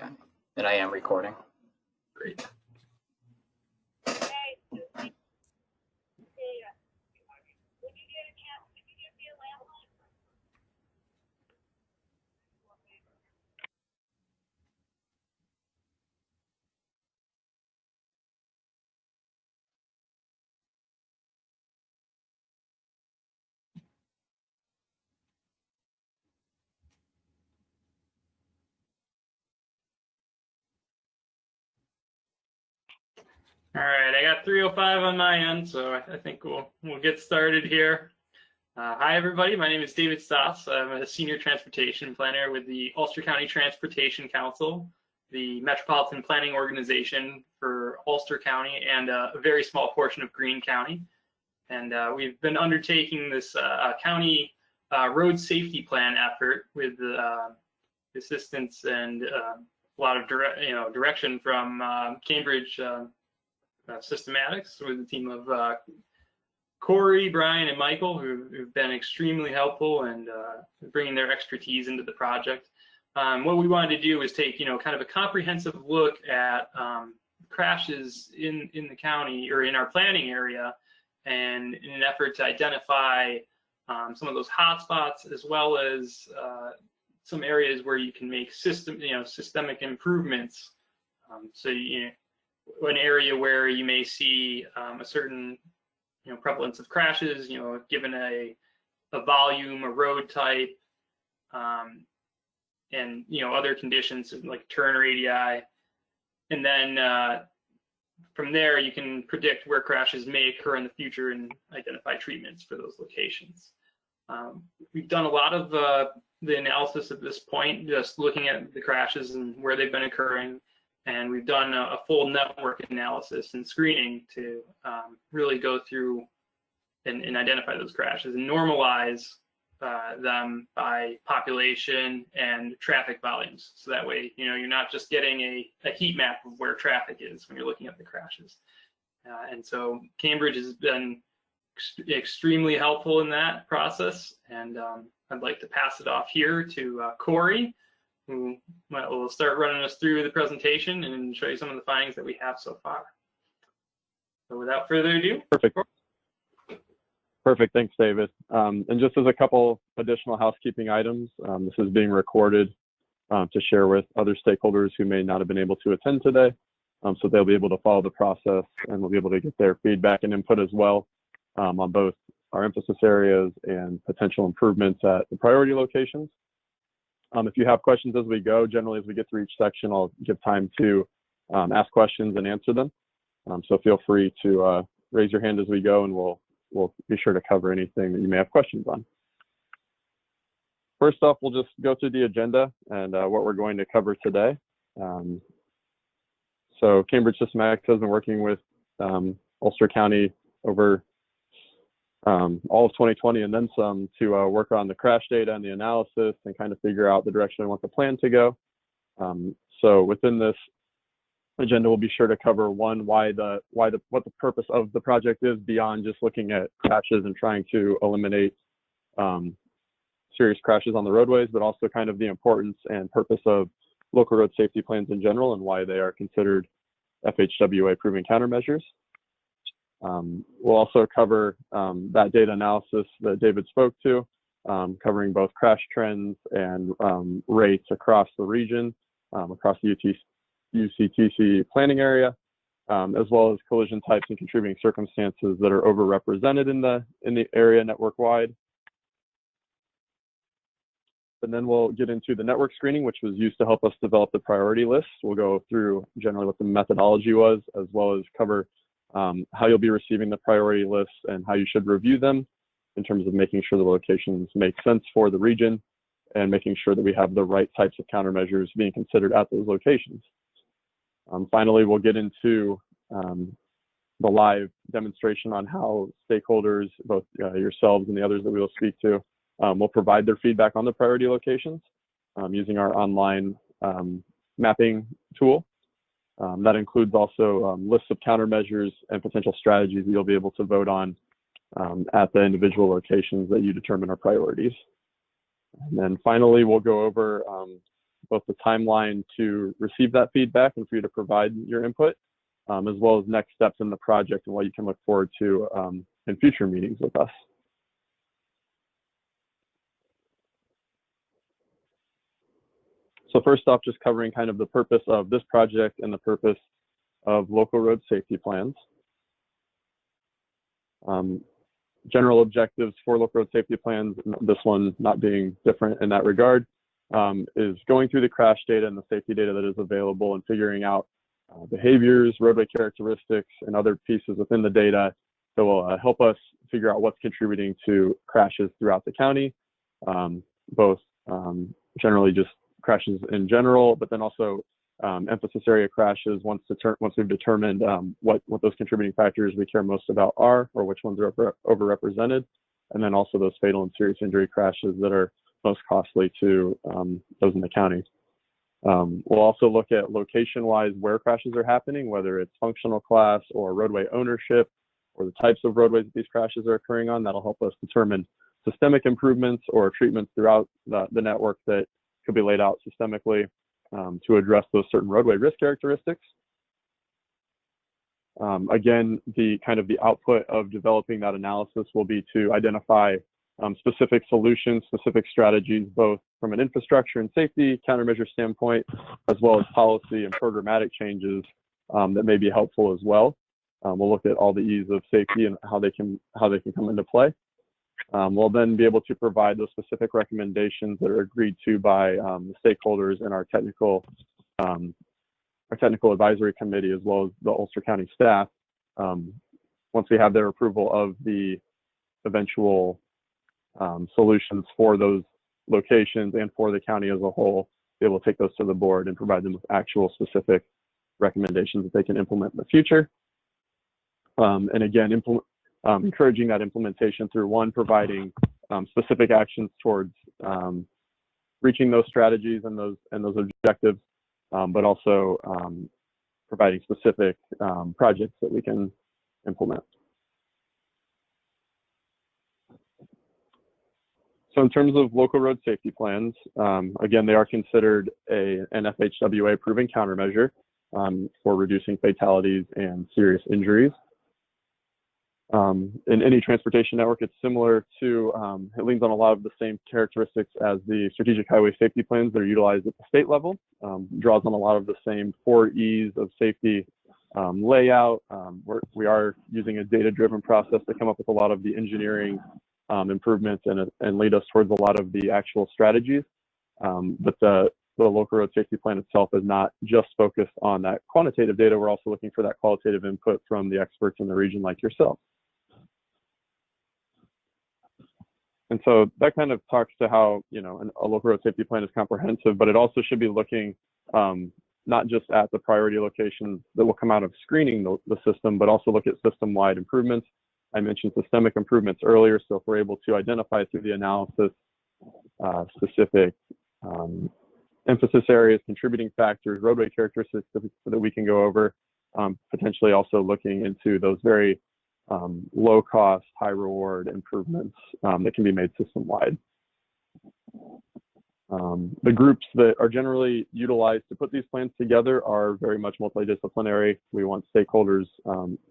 Okay, and I am recording. Great. All right, I got 3:05 on my end, so I think we'll get started here. Hi, everybody. My name is David Stoss. I'm a senior transportation planner with the Ulster County Transportation Council, the metropolitan planning organization for Ulster County and a very small portion of Greene County. And we've been undertaking this county road safety plan effort with assistance and a lot of direction from Cambridge Systematics with a team of Corey, Brian, and Michael, who've been extremely helpful and bringing their expertise into the project. What we wanted to do is take, kind of a comprehensive look at crashes in the county or in our planning area, and in an effort to identify some of those hotspots, as well as some areas where you can make systemic improvements. So an area where you may see a certain prevalence of crashes, given a volume, a road type, and other conditions like turn radii, and then from there you can predict where crashes may occur in the future and identify treatments for those locations. We've done a lot of the analysis at this point, just looking at the crashes and where they've been occurring. And we've done a full network analysis and screening to really go through and identify those crashes and normalize them by population and traffic volumes. So that way, you're not just getting a heat map of where traffic is when you're looking at the crashes. And so Cambridge has been extremely helpful in that process. And I'd like to pass it off here to Corey, who will start running us through the presentation and show you some of the findings that we have so far. So without further ado. Perfect. Thanks, David. And just as a couple additional housekeeping items, this is being recorded to share with other stakeholders who may not have been able to attend today. So they'll be able to follow the process and we'll be able to get their feedback and input as well on both our emphasis areas and potential improvements at the priority locations. If you have questions as we go, generally as we get through each section, I'll give time to ask questions and answer them. So feel free to raise your hand as we go, and we'll be sure to cover anything that you may have questions on. First off, we'll just go through the agenda and what we're going to cover today. So Cambridge Systematics has been working with Ulster County over all of 2020 and then some to work on the crash data and the analysis and kind of figure out the direction I want the plan to go. So within this agenda, we'll be sure to cover one, what the purpose of the project is beyond just looking at crashes and trying to eliminate serious crashes on the roadways, but also kind of the importance and purpose of local road safety plans in general and why they are considered FHWA proven countermeasures. We'll also cover that data analysis that David spoke to, covering both crash trends and rates across the region, across the UCTC planning area, as well as collision types and contributing circumstances that are overrepresented in the area network-wide. And then we'll get into the network screening, which was used to help us develop the priority list. We'll go through generally what the methodology was, as well as cover how you'll be receiving the priority lists and how you should review them in terms of making sure the locations make sense for the region and making sure that we have the right types of countermeasures being considered at those locations. Finally, we'll get into the live demonstration on how stakeholders, both yourselves and the others that we will speak to, will provide their feedback on the priority locations using our online mapping tool. That includes also lists of countermeasures and potential strategies that you'll be able to vote on at the individual locations that you determine are priorities. And then finally, we'll go over both the timeline to receive that feedback and for you to provide your input, as well as next steps in the project and what you can look forward to in future meetings with us. So first off, just covering kind of the purpose of this project and the purpose of local road safety plans. General objectives for local road safety plans, this one not being different in that regard, is going through the crash data and the safety data that is available and figuring out behaviors, roadway characteristics, and other pieces within the data that will help us figure out what's contributing to crashes throughout the county, both generally just crashes in general, but then also emphasis area crashes once we've determined what those contributing factors we care most about are, or which ones are overrepresented, and then also those fatal and serious injury crashes that are most costly to those in the county. We'll also look at location-wise where crashes are happening, whether it's functional class or roadway ownership, or the types of roadways that these crashes are occurring on. That'll help us determine systemic improvements or treatments throughout the network that could be laid out systemically to address those certain roadway risk characteristics. Again, the output of developing that analysis will be to identify specific solutions, specific strategies, both from an infrastructure and safety countermeasure standpoint, as well as policy and programmatic changes that may be helpful as well. We'll look at all the E's of safety and how they can come into play. We'll then be able to provide those specific recommendations that are agreed to by the stakeholders in our technical advisory committee, as well as the Ulster County staff. Once we have their approval of the eventual solutions for those locations and for the county as a whole, they will take those to the board and provide them with actual specific recommendations that they can implement in the future. And again, encouraging that implementation through providing specific actions towards reaching those strategies and those objectives, but also providing specific projects that we can implement. So in terms of local road safety plans, again, they are considered an FHWA proven countermeasure for reducing fatalities and serious injuries. In any transportation network, it's similar to, it leans on a lot of the same characteristics as the strategic highway safety plans that are utilized at the state level, draws on a lot of the same 4 E's of safety layout. We are using a data-driven process to come up with a lot of the engineering improvements and lead us towards a lot of the actual strategies. But the local road safety plan itself is not just focused on that quantitative data. We're also looking for that qualitative input from the experts in the region like yourself. And so that kind of talks to how, a local road safety plan is comprehensive, but it also should be looking not just at the priority locations that will come out of screening the system, but also look at system-wide improvements. I mentioned systemic improvements earlier, so if we're able to identify through the analysis specific emphasis areas, contributing factors, roadway characteristics that we can go over, potentially also looking into those very low cost, high reward improvements that can be made system-wide. The groups that are generally utilized to put these plans together are very much multidisciplinary. We want stakeholders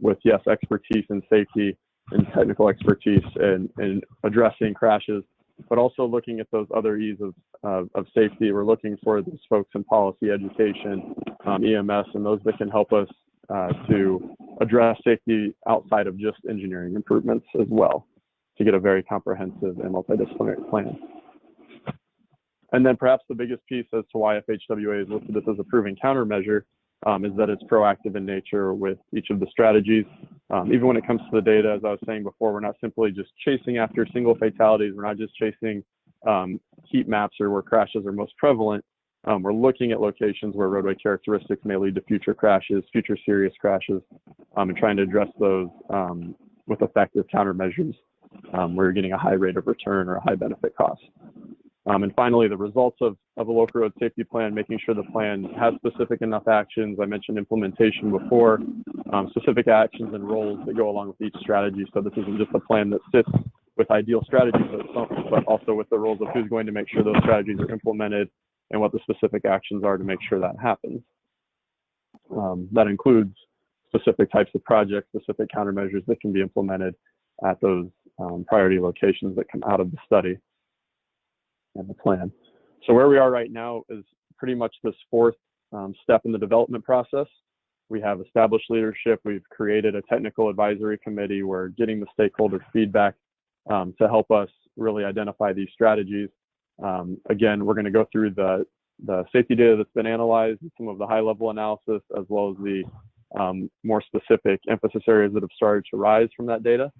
with, yes, expertise in safety and technical expertise in addressing crashes, but also looking at those other E's of safety. We're looking for those folks in policy, education, EMS, and those that can help us to address safety outside of just engineering improvements as well, to get a very comprehensive and multidisciplinary plan. And then perhaps the biggest piece as to why FHWA is listed as a proven countermeasure is that it's proactive in nature with each of the strategies. Even when it comes to the data, as I was saying before, we're not simply just chasing after single fatalities. We're not just chasing heat maps or where crashes are most prevalent. We're looking at locations where roadway characteristics may lead to future crashes, future serious crashes, and trying to address those with effective countermeasures where you're getting a high rate of return or a high benefit cost. And finally, the results of a local road safety plan, making sure the plan has specific enough actions. I mentioned implementation before, specific actions and roles that go along with each strategy. So this isn't just a plan that sits with ideal strategies, but also with the roles of who's going to make sure those strategies are implemented and what the specific actions are to make sure that happens. That includes specific types of projects, specific countermeasures that can be implemented at those priority locations that come out of the study and the plan. So where we are right now is pretty much this fourth step in the development process. We have established leadership. We've created a technical advisory committee. We're getting the stakeholder feedback to help us really identify these strategies. Again, we're going to go through the safety data that's been analyzed, some of the high-level analysis, as well as the more specific emphasis areas that have started to rise from that data.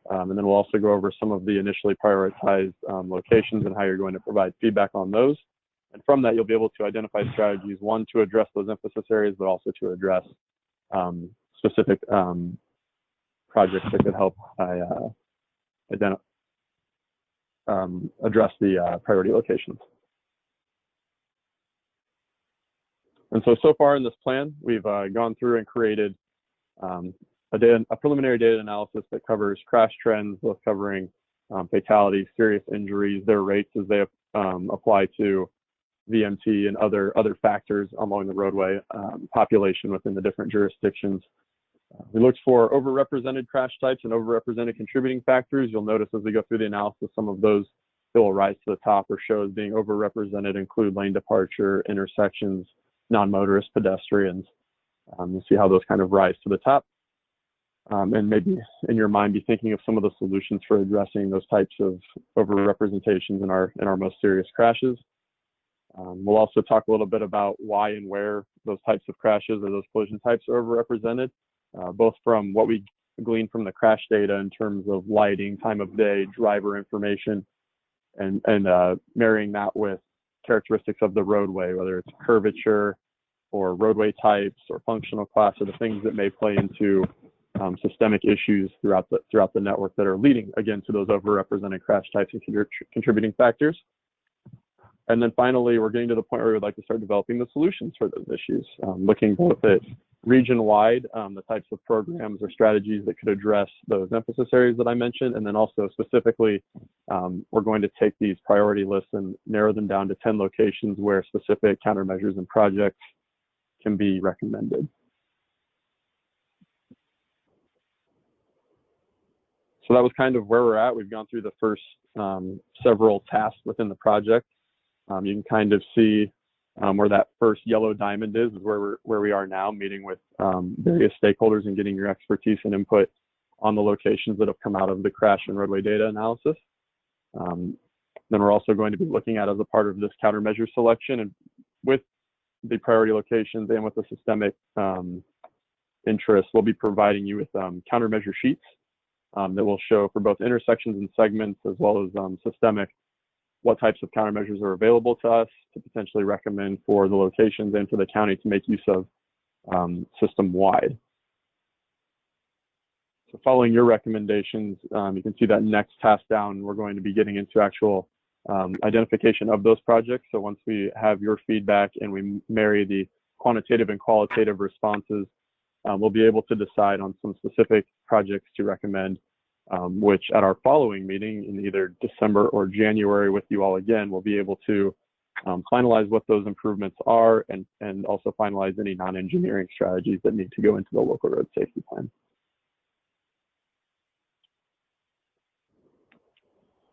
And then we'll also go over some of the initially prioritized locations and how you're going to provide feedback on those. And from that, you'll be able to identify strategies, one, to address those emphasis areas, but also to address specific projects that could help address the priority locations. And so far in this plan, we've gone through and created a preliminary data analysis that covers crash trends, both covering fatalities, serious injuries, their rates as they apply to VMT and other factors along the roadway population within the different jurisdictions. We looked for overrepresented crash types and overrepresented contributing factors. You'll notice as we go through the analysis, some of those that will rise to the top or show as being overrepresented include lane departure, intersections, non-motorist pedestrians. You'll see how those kind of rise to the top. And maybe in your mind be thinking of some of the solutions for addressing those types of overrepresentations in our most serious crashes. We'll also talk a little bit about why and where those types of crashes or those collision types are overrepresented, both from what we glean from the crash data in terms of lighting, time of day, driver information, and marrying that with characteristics of the roadway, whether it's curvature or roadway types or functional class, or the things that may play into systemic issues throughout the network that are leading, again, to those overrepresented crash types and contributing factors. And then finally, we're getting to the point where we would like to start developing the solutions for those issues, looking both at region-wide, the types of programs or strategies that could address those emphasis areas that I mentioned, and then also specifically, we're going to take these priority lists and narrow them down to 10 locations where specific countermeasures and projects can be recommended. So that was kind of where we're at. We've gone through the first several tasks within the project. You can kind of see where that first yellow diamond is where we are now, meeting with various stakeholders and getting your expertise and input on the locations that have come out of the crash and roadway data analysis. Then we're also going to be looking at, as a part of this countermeasure selection, and with the priority locations and with the systemic interest, we'll be providing you with countermeasure sheets that will show for both intersections and segments, as well as systemic, what types of countermeasures are available to us to potentially recommend for the locations and for the county to make use of system-wide. So following your recommendations, you can see that next task down, we're going to be getting into actual identification of those projects. So once we have your feedback and we marry the quantitative and qualitative responses, we'll be able to decide on some specific projects to recommend, which at our following meeting in either December or January with you all again, we'll be able to finalize what those improvements are and also finalize any non-engineering strategies that need to go into the local road safety plan.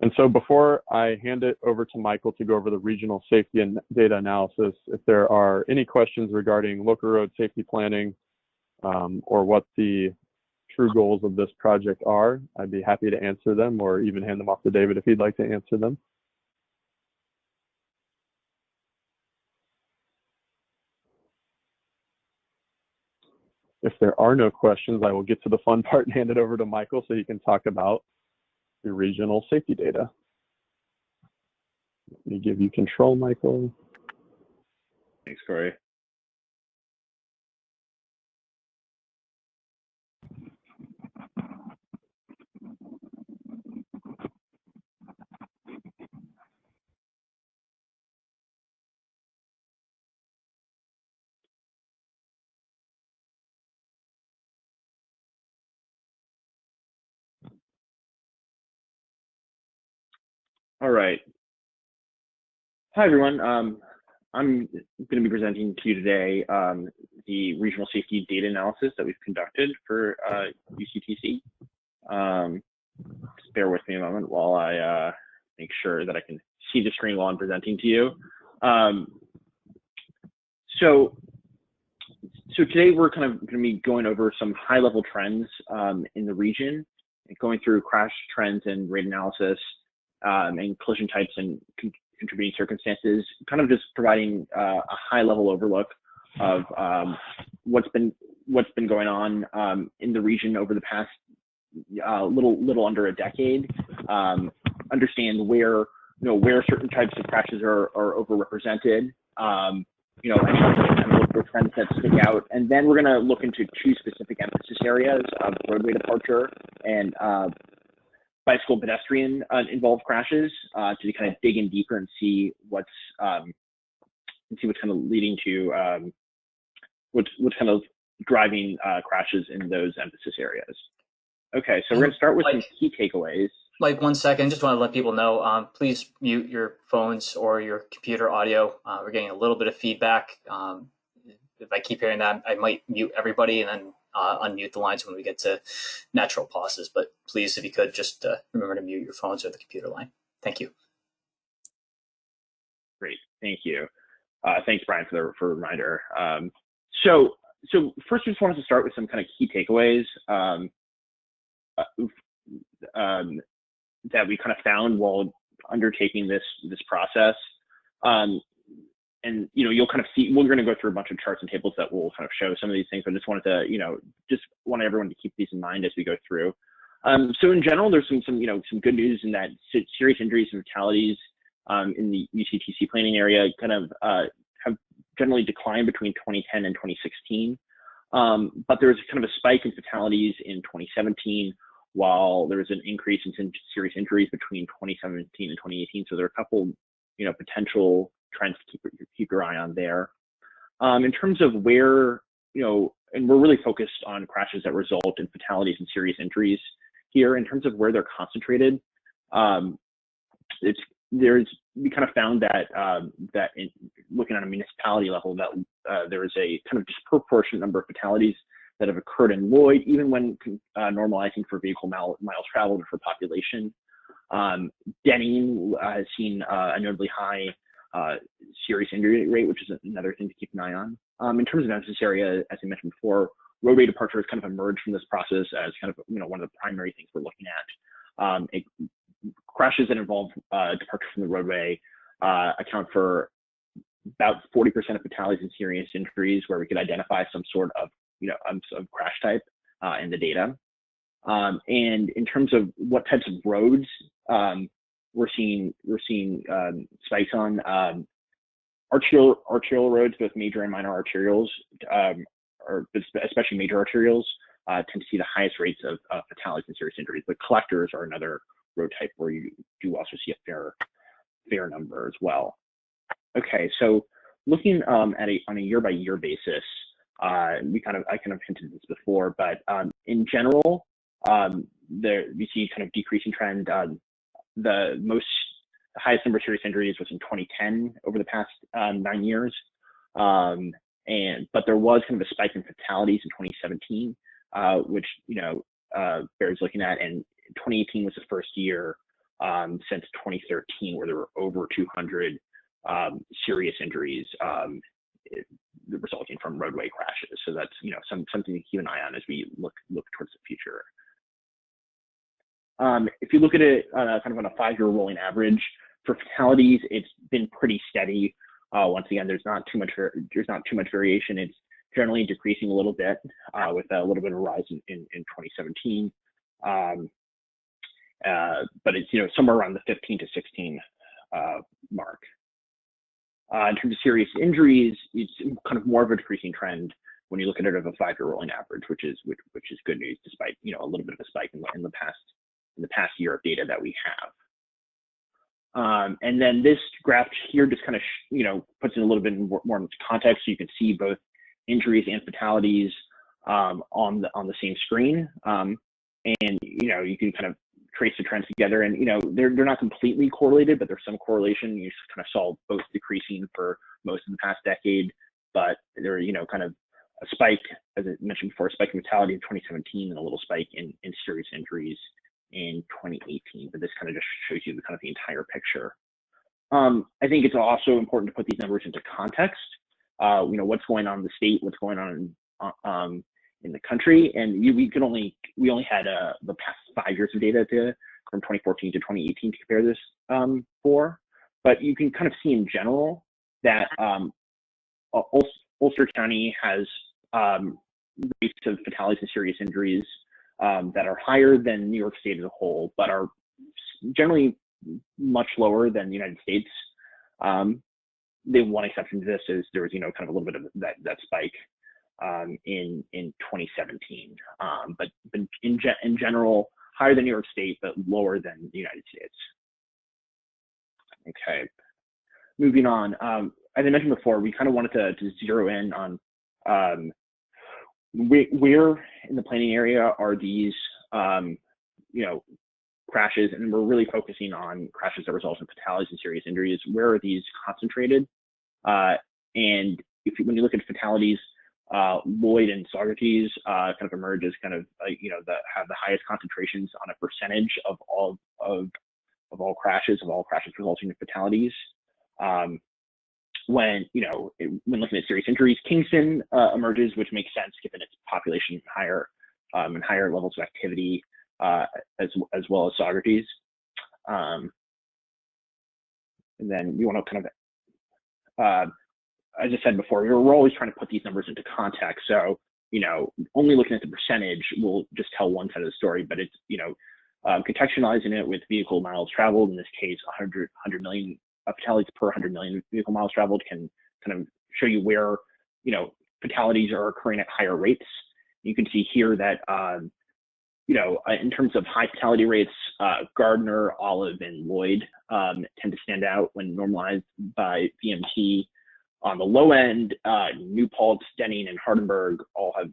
And so before I hand it over to Michael to go over the regional safety and data analysis, if there are any questions regarding local road safety planning or what the true goals of this project are, I'd be happy to answer them, or even hand them off to David if he'd like to answer them. If there are no questions, I will get to the fun part and hand it over to Michael so he can talk about the regional safety data. Let me give you control, Michael. Thanks, Corey. All right. Hi, everyone. I'm going to be presenting to you today the regional safety data analysis that we've conducted for UCTC. Just bear with me a moment while I make sure that I can see the screen while I'm presenting to you. So today we're kind of going to be going over some high-level trends in the region, going through crash trends and rate analysis and collision types and contributing circumstances, kind of just providing a high-level overlook of what's been going on in the region over the past little under a decade. Understand where certain types of crashes are overrepresented. Any kind of trends that stick out, and then we're going to look into two specific emphasis areas of roadway departure and bicycle pedestrian involved crashes to kind of dig in deeper and see what's kind of leading to what's kind of driving crashes in those emphasis areas. Okay, so we're going to start with some key takeaways. Like 1 second, just want to let people know, please mute your phones or your computer audio. We're getting a little bit of feedback. If I keep hearing that, I might mute everybody and then unmute the lines when we get to natural pauses. But please, if you could, just remember to mute your phones or the computer line. Thank you. Great, thank you. Thanks, Brian, for the reminder. So first, we just wanted to start with some kind of key takeaways that we kind of found while undertaking this process. And you'll kind of see, we're going to go through a bunch of charts and tables that will kind of show some of these things. But I just wanted to, just want everyone to keep these in mind as we go through. So in general, there's some good news in that serious injuries and fatalities in the UCTC planning area kind of have generally declined between 2010 and 2016. But there was kind of a spike in fatalities in 2017, while there was an increase in serious injuries between 2017 and 2018. So there are a couple, potential trends to keep your eye on there. In terms of where, and we're really focused on crashes that result in fatalities and serious injuries here. In terms of where they're concentrated, we kind of found that that in looking at a municipality level, that there is a kind of disproportionate number of fatalities that have occurred in Lloyd, even when normalizing for vehicle miles traveled or for population. Denning has seen a notably high serious injury rate, which is another thing to keep an eye on. In terms of emphasis area, as I mentioned before, roadway departure has kind of emerged from this process as kind of one of the primary things we're looking at. Crashes that involve departure from the roadway account for about 40% of fatalities and serious injuries, where we could identify some sort of of crash type in the data. And in terms of what types of roads we're seeing spikes on, arterial roads, both major and minor arterials, or especially major arterials, tend to see the highest rates of fatalities and serious injuries. But collectors are another road type where you do also see a fair number as well. Okay, so looking on a year-by-year basis, I kind of hinted this before, but in general, we see kind of decreasing trend. The highest number of serious injuries was in 2010 over the past 9 years, but there was kind of a spike in fatalities in 2017, which bears looking at, and 2018 was the first year since 2013 where there were over 200 serious injuries resulting from roadway crashes. So that's something to keep an eye on as we look towards the future. If you look at it kind of on a 5-year rolling average for fatalities, it's been pretty steady. Once again, there's not too much variation. It's generally decreasing a little bit with a little bit of a rise in 2017. But it's somewhere around the 15 to 16 mark. In terms of serious injuries, it's kind of more of a decreasing trend when you look at it of a 5-year rolling average, which is good news, despite a little bit of a spike in the past year of data that we have. And then this graph here just kind of puts in a little bit more into context, so you can see both injuries and fatalities on the same screen, and you can kind of trace the trends together, and they're not completely correlated, but there's some correlation. You kind of saw both decreasing for most of the past decade, but there kind of a spike, as I mentioned before, a spike in mortality in 2017 and a little spike in serious injuries in 2018. But this kind of just shows you the entire picture. I think it's also important to put these numbers into context. What's going on in the state, what's going on in the country, and we only had the past 5 years of data from 2014 to 2018 to compare this for. But you can kind of see in general that Ulster County has rates of fatalities and serious injuries that are higher than New York State as a whole, but are generally much lower than the United States. The one exception to this is there was kind of a little bit of that spike in 2017, but in general higher than New York State, but lower than the United States. Okay, moving on. As I mentioned before, we kind of wanted to zero in on where in the planning area are these crashes, and we're really focusing on crashes that result in fatalities and serious injuries. Where are these concentrated? And when you look at fatalities, Lloyd and Socrates kind of emerge as kind of that have the highest concentrations on a percentage of all crashes resulting in fatalities. When looking at serious injuries, Kingston emerges, which makes sense given its population higher and higher levels of activity, as well as Socrates. And then we want to kind of, as I said before, we're always trying to put these numbers into context. So only looking at the percentage will just tell one side of the story, but it's contextualizing it with vehicle miles traveled. In this case, 100 million fatalities per 100 million vehicle miles traveled can kind of show you where fatalities are occurring at higher rates. You can see here that in terms of high fatality rates, Gardner, Olive, and Lloyd tend to stand out when normalized by VMT. On the low end, New Paltz, Denning, and Hardenberg all have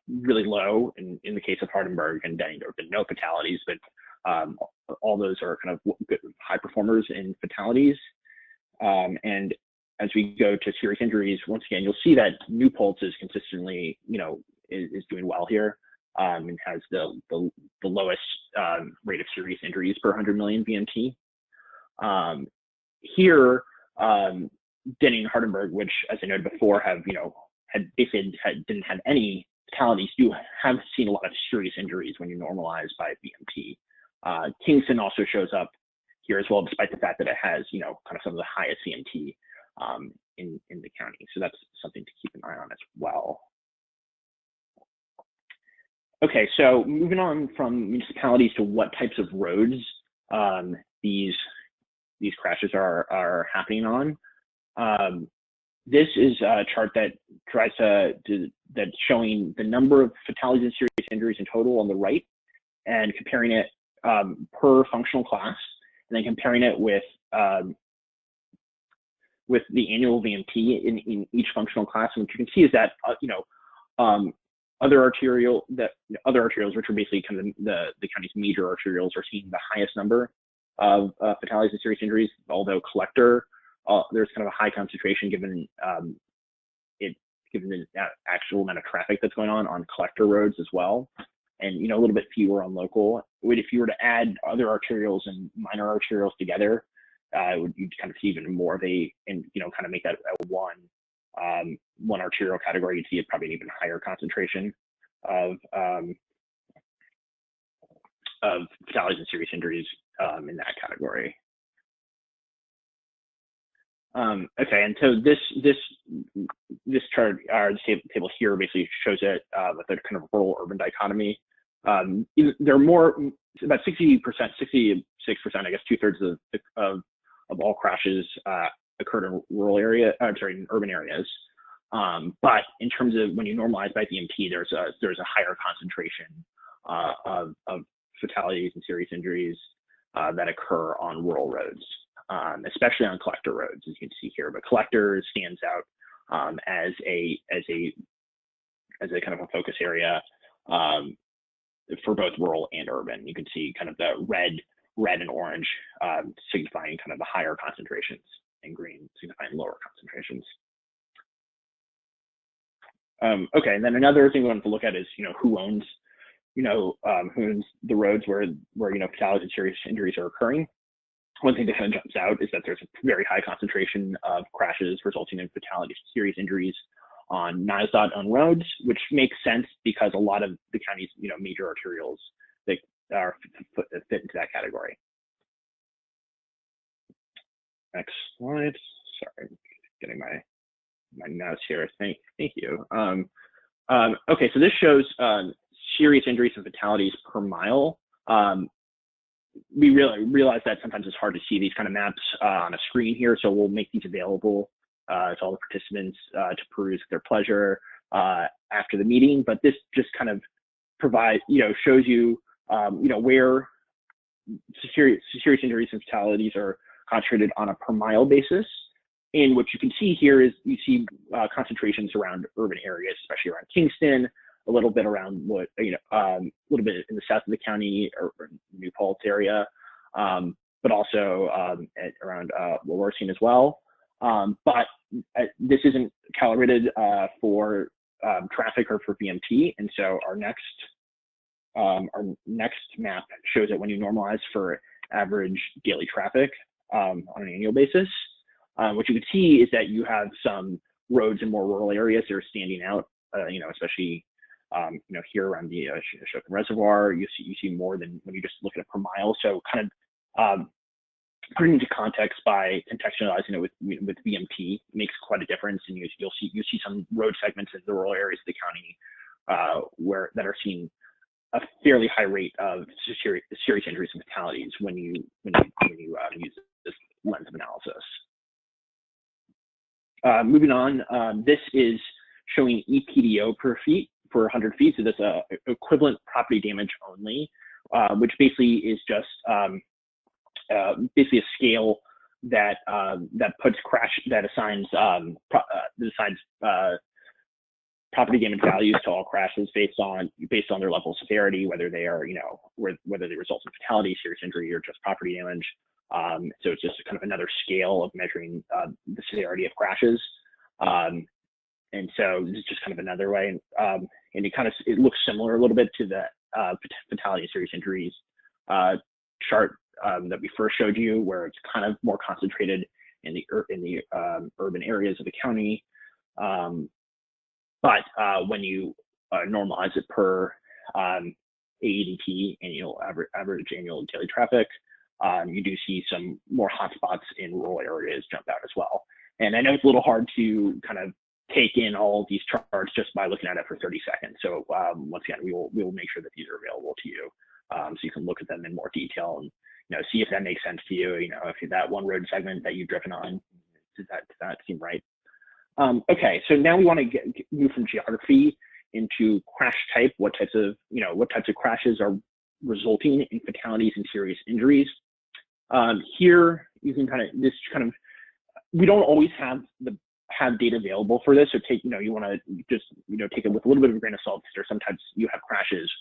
really low. In the case of Hardenberg and Denning, there have been no fatalities, but all those are kind of good, high performers in fatalities. And as we go to serious injuries, once again, you'll see that New Paltz is consistently, is doing well here, and has the lowest rate of serious injuries per 100 million VMT. Here, Denning and Hardenberg, which, as I noted before, didn't have any fatalities, have seen a lot of serious injuries when you normalize by VMT. Kingston also shows up here as well, despite the fact that it has, kind of some of the highest VMT in the county. So that's something to keep an eye on as well. Okay, so moving on from municipalities to what types of roads these crashes are happening on. This is a chart that tries that's showing the number of fatalities and serious injuries in total on the right, and comparing it per functional class, and then comparing it with the annual VMT in each functional class. And what you can see is that other arterials, which are basically kind of the county's major arterials, are seeing the highest number of fatalities and serious injuries, although collector, there's kind of a high concentration given the actual amount of traffic that's going on collector roads as well, and a little bit fewer on local. If you were to add other arterials and minor arterials together, you'd kind of see even more of kind of make that a one arterial category. You'd see probably an even higher concentration of fatalities and serious injuries in that category. Okay, and so this chart, this table here, basically shows it with a kind of rural-urban dichotomy. There are about 60%, 66%, I guess, 2/3 of all crashes occurred in in urban areas. But in terms of when you normalize by VMT, there's a higher concentration of fatalities and serious injuries that occur on rural roads, especially on collector roads, as you can see here. But collector stands out as a kind of a focus area for both rural and urban. You can see kind of the red and orange signifying kind of the higher concentrations, and green signifying lower concentrations. Okay, and then another thing we want to look at is, who owns the roads where fatalities and serious injuries are occurring. One thing that kind of jumps out is that there's a very high concentration of crashes resulting in fatalities and serious injuries on NISDOT-owned roads, which makes sense because a lot of the county's major arterials that are fit into that category. Next slide. Sorry, getting my mouse here. Thank you. Okay, so this shows serious injuries and fatalities per mile. We really realize that sometimes it's hard to see these kind of maps on a screen here, so we'll make these available to all the participants to peruse at their pleasure after the meeting. But this just kind of provides, shows you, where serious injuries and fatalities are concentrated on a per mile basis. And what you can see here is you see concentrations around urban areas, especially around Kingston, a little bit around a little bit in the south of the county or New Paltz area, but also around Wilworthing as well. But this isn't calibrated for traffic or for BMT, and so our next map shows that when you normalize for average daily traffic on an annual basis, what you can see is that you have some roads in more rural areas that are standing out, especially here around the Ashokan Reservoir. You see more than when you just look at it per mile. So kind of putting into context by contextualizing it with BMT makes quite a difference, and you'll see some road segments in the rural areas of the county that are seeing a fairly high rate of serious injuries and fatalities when you use this lens of analysis. Moving on, this is showing EPDO per feet for 100 feet. So that's equivalent property damage only, which basically is just basically a scale that assigns property damage values to all crashes based on their level of severity, whether they are whether they result in fatality, serious injury, or just property damage. So it's just kind of another scale of measuring the severity of crashes. And so this is just kind of another way. And it looks similar a little bit to the fatality and serious injuries chart that we first showed you, where it's kind of more concentrated in the urban areas of the county. But when you normalize it per AEDT, average annual daily traffic, you do see some more hotspots in rural areas jump out as well. And I know it's a little hard to kind of take in all of these charts just by looking at it for 30 seconds. So once again, we will make sure that these are available to you, so you can look at them in more detail and see if that makes sense to you. If that one road segment that you've driven on, does that seem right? Okay, so now we want to move from geography into crash type. What types of crashes are resulting in fatalities and serious injuries? Here you can we don't always have data available for this. So you want to just take it with a little bit of a grain of salt, because sometimes you have crashes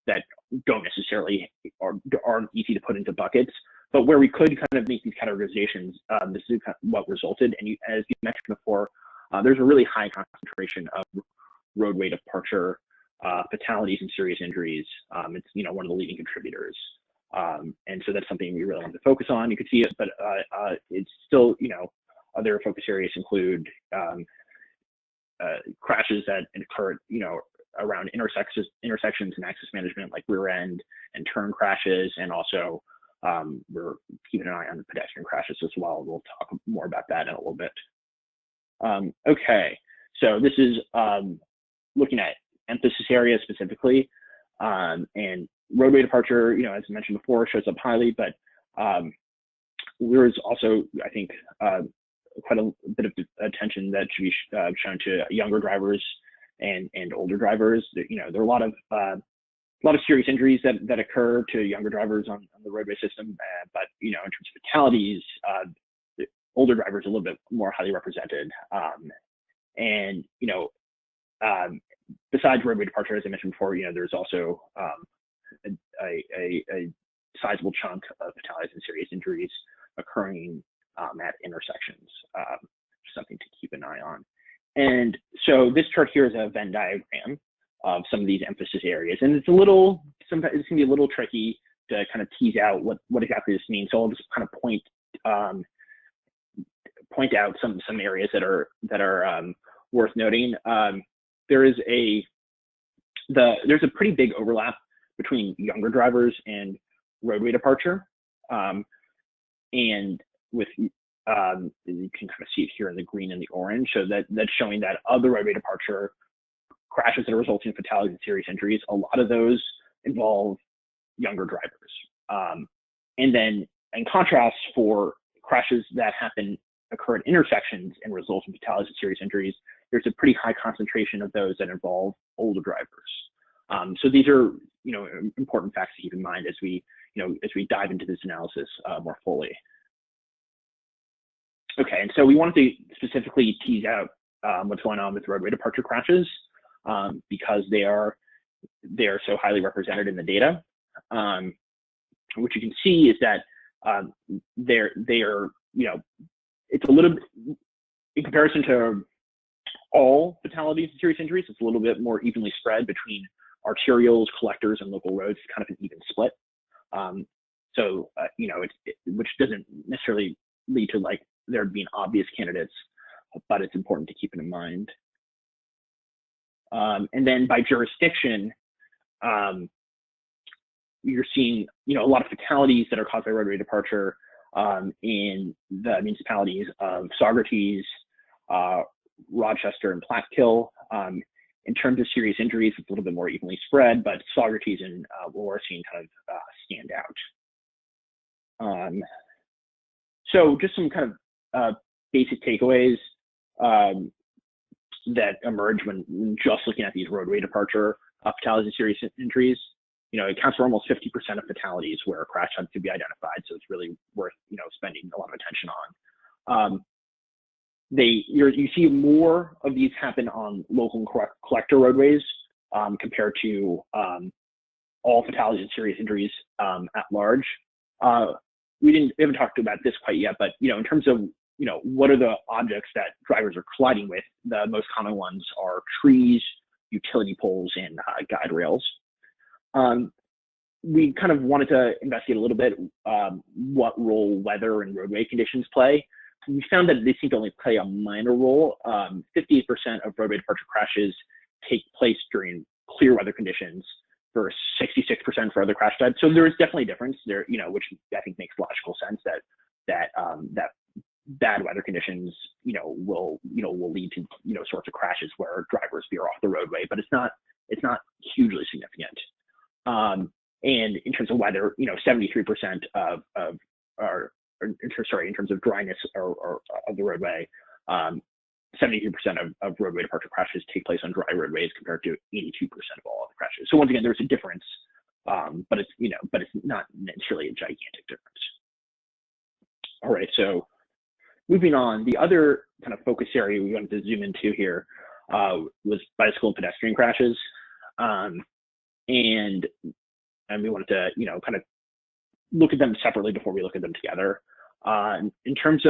that don't necessarily aren't easy to put into buckets. But where we could kind of make these categorizations, this is what resulted. And as you mentioned before, there's a really high concentration of roadway departure fatalities and serious injuries. It's one of the leading contributors, and so that's something we really want to focus on. You can see it, but it's still other focus areas include crashes that occur around intersections and access management, like rear end and turn crashes, and also we're keeping an eye on pedestrian crashes as well. We'll talk more about that in a little bit. Okay, so this is looking at emphasis areas specifically, and roadway departure, as I mentioned before, shows up highly, but there is also, I think, quite a bit of attention that should be shown to younger drivers and older drivers. There are a lot of serious injuries that occur to younger drivers on the roadway system, but in terms of fatalities, the older drivers are a little bit more highly represented. And besides roadway departure, as I mentioned before, there's also a sizable chunk of fatalities and serious injuries occurring at intersections. Something to keep an eye on. And so this chart here is a Venn diagram of some of these emphasis areas, and it's sometimes it's gonna be a little tricky to kind of tease out what exactly this means. So I'll just kind of point out some areas that are worth noting. There's a pretty big overlap between younger drivers and roadway departure, and with you can kind of see it here in the green and the orange. So that's showing that of the roadway departure crashes that are resulting in fatalities and serious injuries, a lot of those involve younger drivers. And then in contrast, for crashes that occur at intersections and result in fatalities and serious injuries, there's a pretty high concentration of those that involve older drivers. So these are, important facts to keep in mind as we dive into this analysis more fully. Okay, and so we wanted to specifically tease out what's going on with roadway departure crashes because they are so highly represented in the data. What you can see is that they are, it's a little, in comparison to all fatalities and serious injuries, it's a little bit more evenly spread between arterials, collectors, and local roads. It's kind of an even split. Which doesn't necessarily lead to like there being obvious candidates, but it's important to keep it in mind. And then by jurisdiction, you're seeing, a lot of fatalities that are caused by roadway departure in the municipalities of Saugerties, Rochester, and Platkill. In terms of serious injuries, it's a little bit more evenly spread, but Saugerties and Lowerstein kind of stand out. So just some kind of basic takeaways that emerge when just looking at these roadway departure fatalities and serious injuries. It accounts for almost 50% of fatalities where a crash had to be identified, so it's really worth spending a lot of attention on. You see more of these happen on local and collector roadways compared to all fatalities and serious injuries at large. We haven't talked about this quite yet, but in terms of what are the objects that drivers are colliding with, the most common ones are trees, utility poles, and guide rails. We kind of wanted to investigate a little bit what role weather and roadway conditions play. We found that they seem to only play a minor role. 58% of roadway departure crashes take place during clear weather conditions versus 66% for other crash types. So there is definitely a difference there, which I think makes logical sense that bad weather conditions, will lead to, sorts of crashes where drivers veer off the roadway, but it's not hugely significant. And in terms of weather, 73% in terms of dryness or of the roadway, 73% of roadway departure crashes take place on dry roadways compared to 82% of all other crashes. So once again, there's a difference, but it's not necessarily a gigantic difference. All right, so moving on, the other kind of focus area we wanted to zoom into here was bicycle and pedestrian crashes, and we wanted to kind of look at them separately before we look at them together. In terms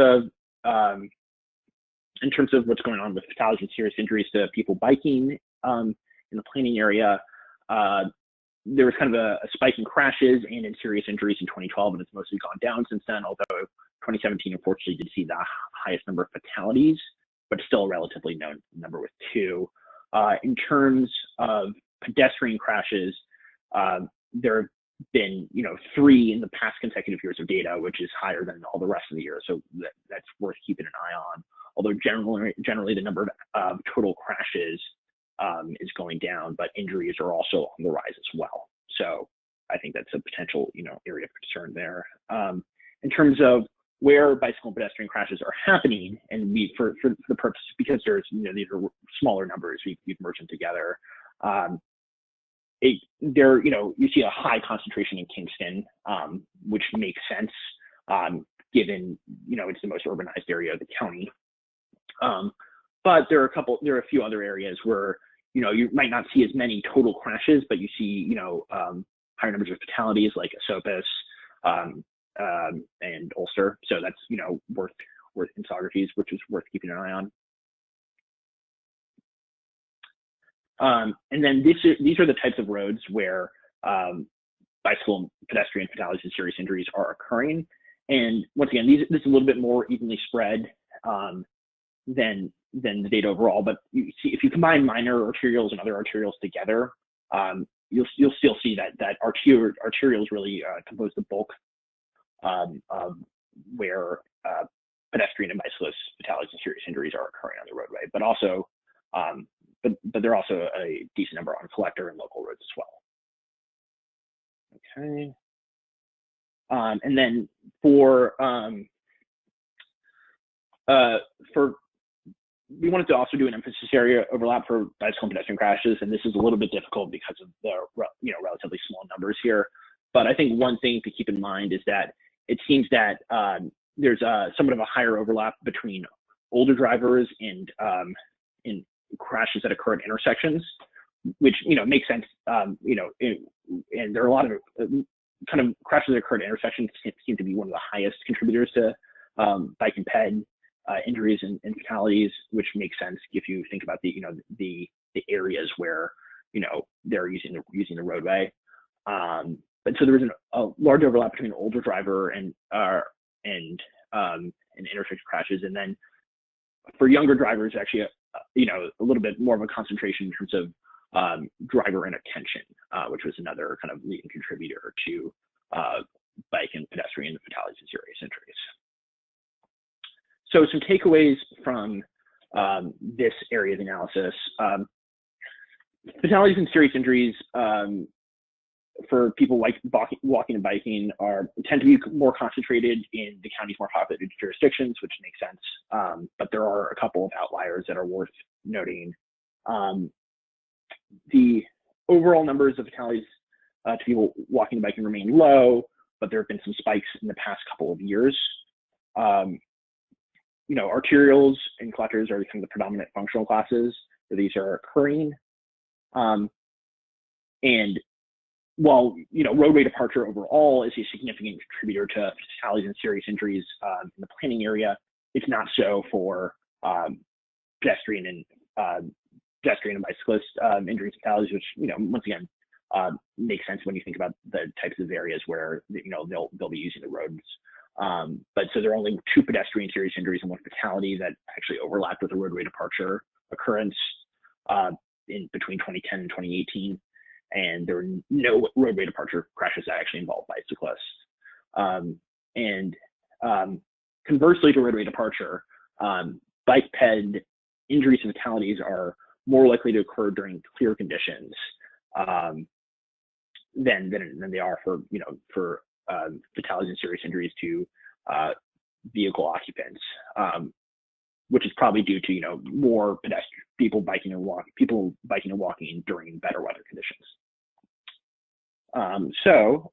of what's going on with fatalities and serious injuries to people biking in the planning area, there was kind of a spike in crashes and in serious injuries in 2012, and it's mostly gone down since then, although 2017 unfortunately did see the highest number of fatalities, but still a relatively known number with 2. In terms of pedestrian crashes, there have been 3 in the past consecutive years of data, which is higher than all the rest of the year, so that's worth keeping an eye on. Although generally the number of total crashes is going down, but injuries are also on the rise as well. So I think that's a potential area of concern there. In terms of where bicycle and pedestrian crashes are happening, and for the purpose, because there's these are smaller numbers, we've merged them together. You see a high concentration in Kingston, which makes sense given it's the most urbanized area of the county. But there are a few other areas where you might not see as many total crashes, but you see higher numbers of fatalities like Esopus and Ulster. So that's, you know, worth infographies, which is worth keeping an eye on. And then these are the types of roads where bicycle and pedestrian fatalities and serious injuries are occurring. And once again, this is a little bit more evenly spread than the data overall. But you see, if you combine minor arterials and other arterials together, you'll still see that arterials really compose the bulk where pedestrian and bicyclist fatalities and serious injuries are occurring on the roadway. But also, but there are also a decent number on collector and local roads as well. Okay. And then we wanted to also do an emphasis area overlap for bicycle and pedestrian crashes, and this is a little bit difficult because of the relatively small numbers here. But I think one thing to keep in mind is that it seems that there's somewhat of a higher overlap between older drivers and in crashes that occur at intersections, which makes sense. And there are a lot of kind of crashes that occur at intersections seem to be one of the highest contributors to bike and ped injuries and fatalities, which makes sense if you think about the areas where they're using the roadway. But so there was a large overlap between older driver and intersection crashes, and then for younger drivers, actually a little bit more of a concentration in terms of driver inattention, which was another kind of leading contributor to bike and pedestrian fatalities and serious injuries. So some takeaways from this area of analysis: fatalities and serious injuries for people like walking and biking tend to be more concentrated in the county's more populated jurisdictions, which makes sense. But there are a couple of outliers that are worth noting. The overall numbers of fatalities to people walking and biking remain low, but there have been some spikes in the past couple of years. Arterials and collectors are kind of the predominant functional classes where these are occurring. And while roadway departure overall is a significant contributor to fatalities and serious injuries in the planning area, it's not so for pedestrian and bicyclist injuries and fatalities, which once again makes sense when you think about the types of areas where they'll be using the roads. But so there are only 2 pedestrian serious injuries and 1 fatality that actually overlapped with a roadway departure occurrence in between 2010 and 2018. And there were no roadway departure crashes that actually involved bicyclists. Conversely to roadway departure, bike ped injuries and fatalities are more likely to occur during clear conditions than they are for fatalities and serious injuries to vehicle occupants, which is probably due to more people biking and walking during better weather conditions. So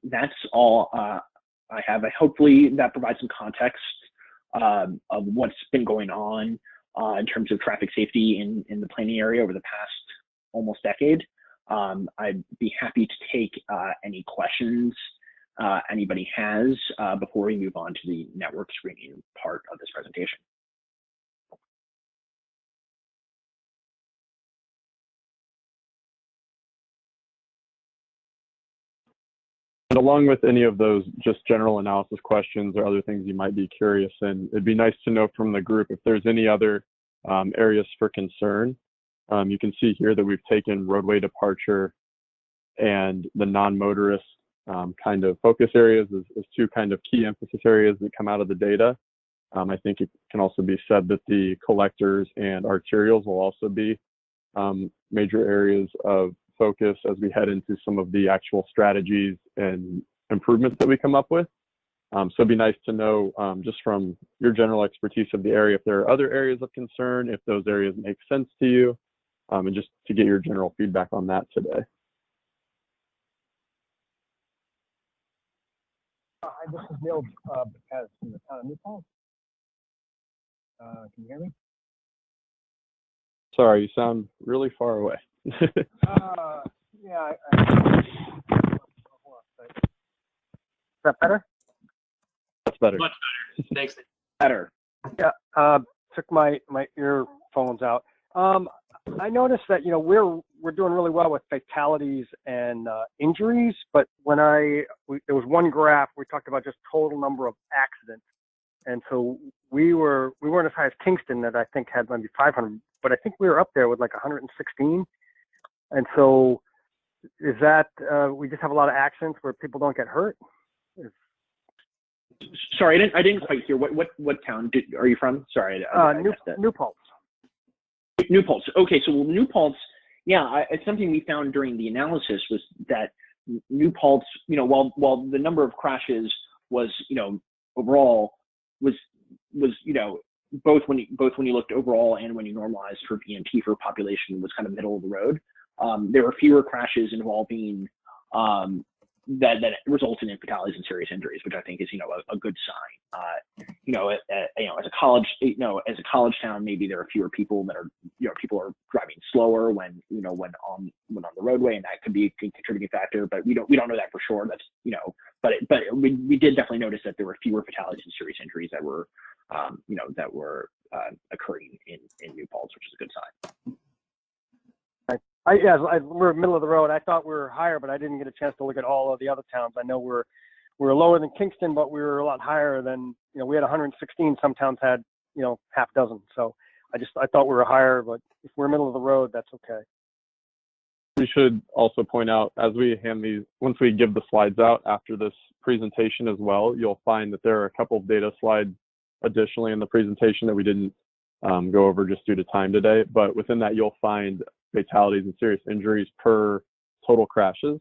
that's all I have. Hopefully that provides some context of what's been going on in terms of traffic safety in the planning area over the past almost decade. I'd be happy to take any questions anybody has before we move on to the network screening part of this presentation. And along with any of those just general analysis questions or other things you might be curious in, it'd be nice to know from the group if there's any other areas for concern. You can see here that we've taken roadway departure and the non-motorist kind of focus areas as 2 kind of key emphasis areas that come out of the data. I think it can also be said that the collectors and arterials will also be major areas of focus as we head into some of the actual strategies and improvements that we come up with. So it'd be nice to know just from your general expertise of the area, if there are other areas of concern, if those areas make sense to you, and just to get your general feedback on that today. Hi, this is Neil Bacaz from the town of New Paltz. Can you hear me? Sorry, you sound really far away. Yeah, that better? That's better. Much better. Thanks. Better. Yeah. Took my earphones out. I noticed that we're doing really well with fatalities and injuries, but when there was one graph we talked about just total number of accidents, and so we weren't as high as Kingston that I think had maybe 500, but I think we were up there with like 116, and so is that we just have a lot of accidents where people don't get hurt? Sorry, I didn't quite hear what town are you from? Sorry, I missed that. New Paltz. New Paltz. Okay, so New Paltz, yeah, it's something we found during the analysis was that New Paltz, while the number of crashes was, overall was both when you looked overall and when you normalized for VMT for population was kind of middle of the road. There were fewer crashes involving that resulted in fatalities and serious injuries, which I think is a good sign. As a college town, maybe there are fewer people that are people are driving slower when on the roadway, and that could be a contributing factor. But we don't know that for sure. That's but we did definitely notice that there were fewer fatalities and serious injuries that were occurring in New Paltz, which is a good sign. We're middle of the road. I thought we were higher, but I didn't get a chance to look at all of the other towns. I know we're lower than Kingston, but we were a lot higher than, we had 116. Some towns had, half dozen. So I thought we were higher, but if we're middle of the road, that's okay. We should also point out, as we once we give the slides out after this presentation as well, you'll find that there are a couple of data slides additionally in the presentation that we didn't go over just due to time today. But within that, you'll find fatalities and serious injuries per total crashes.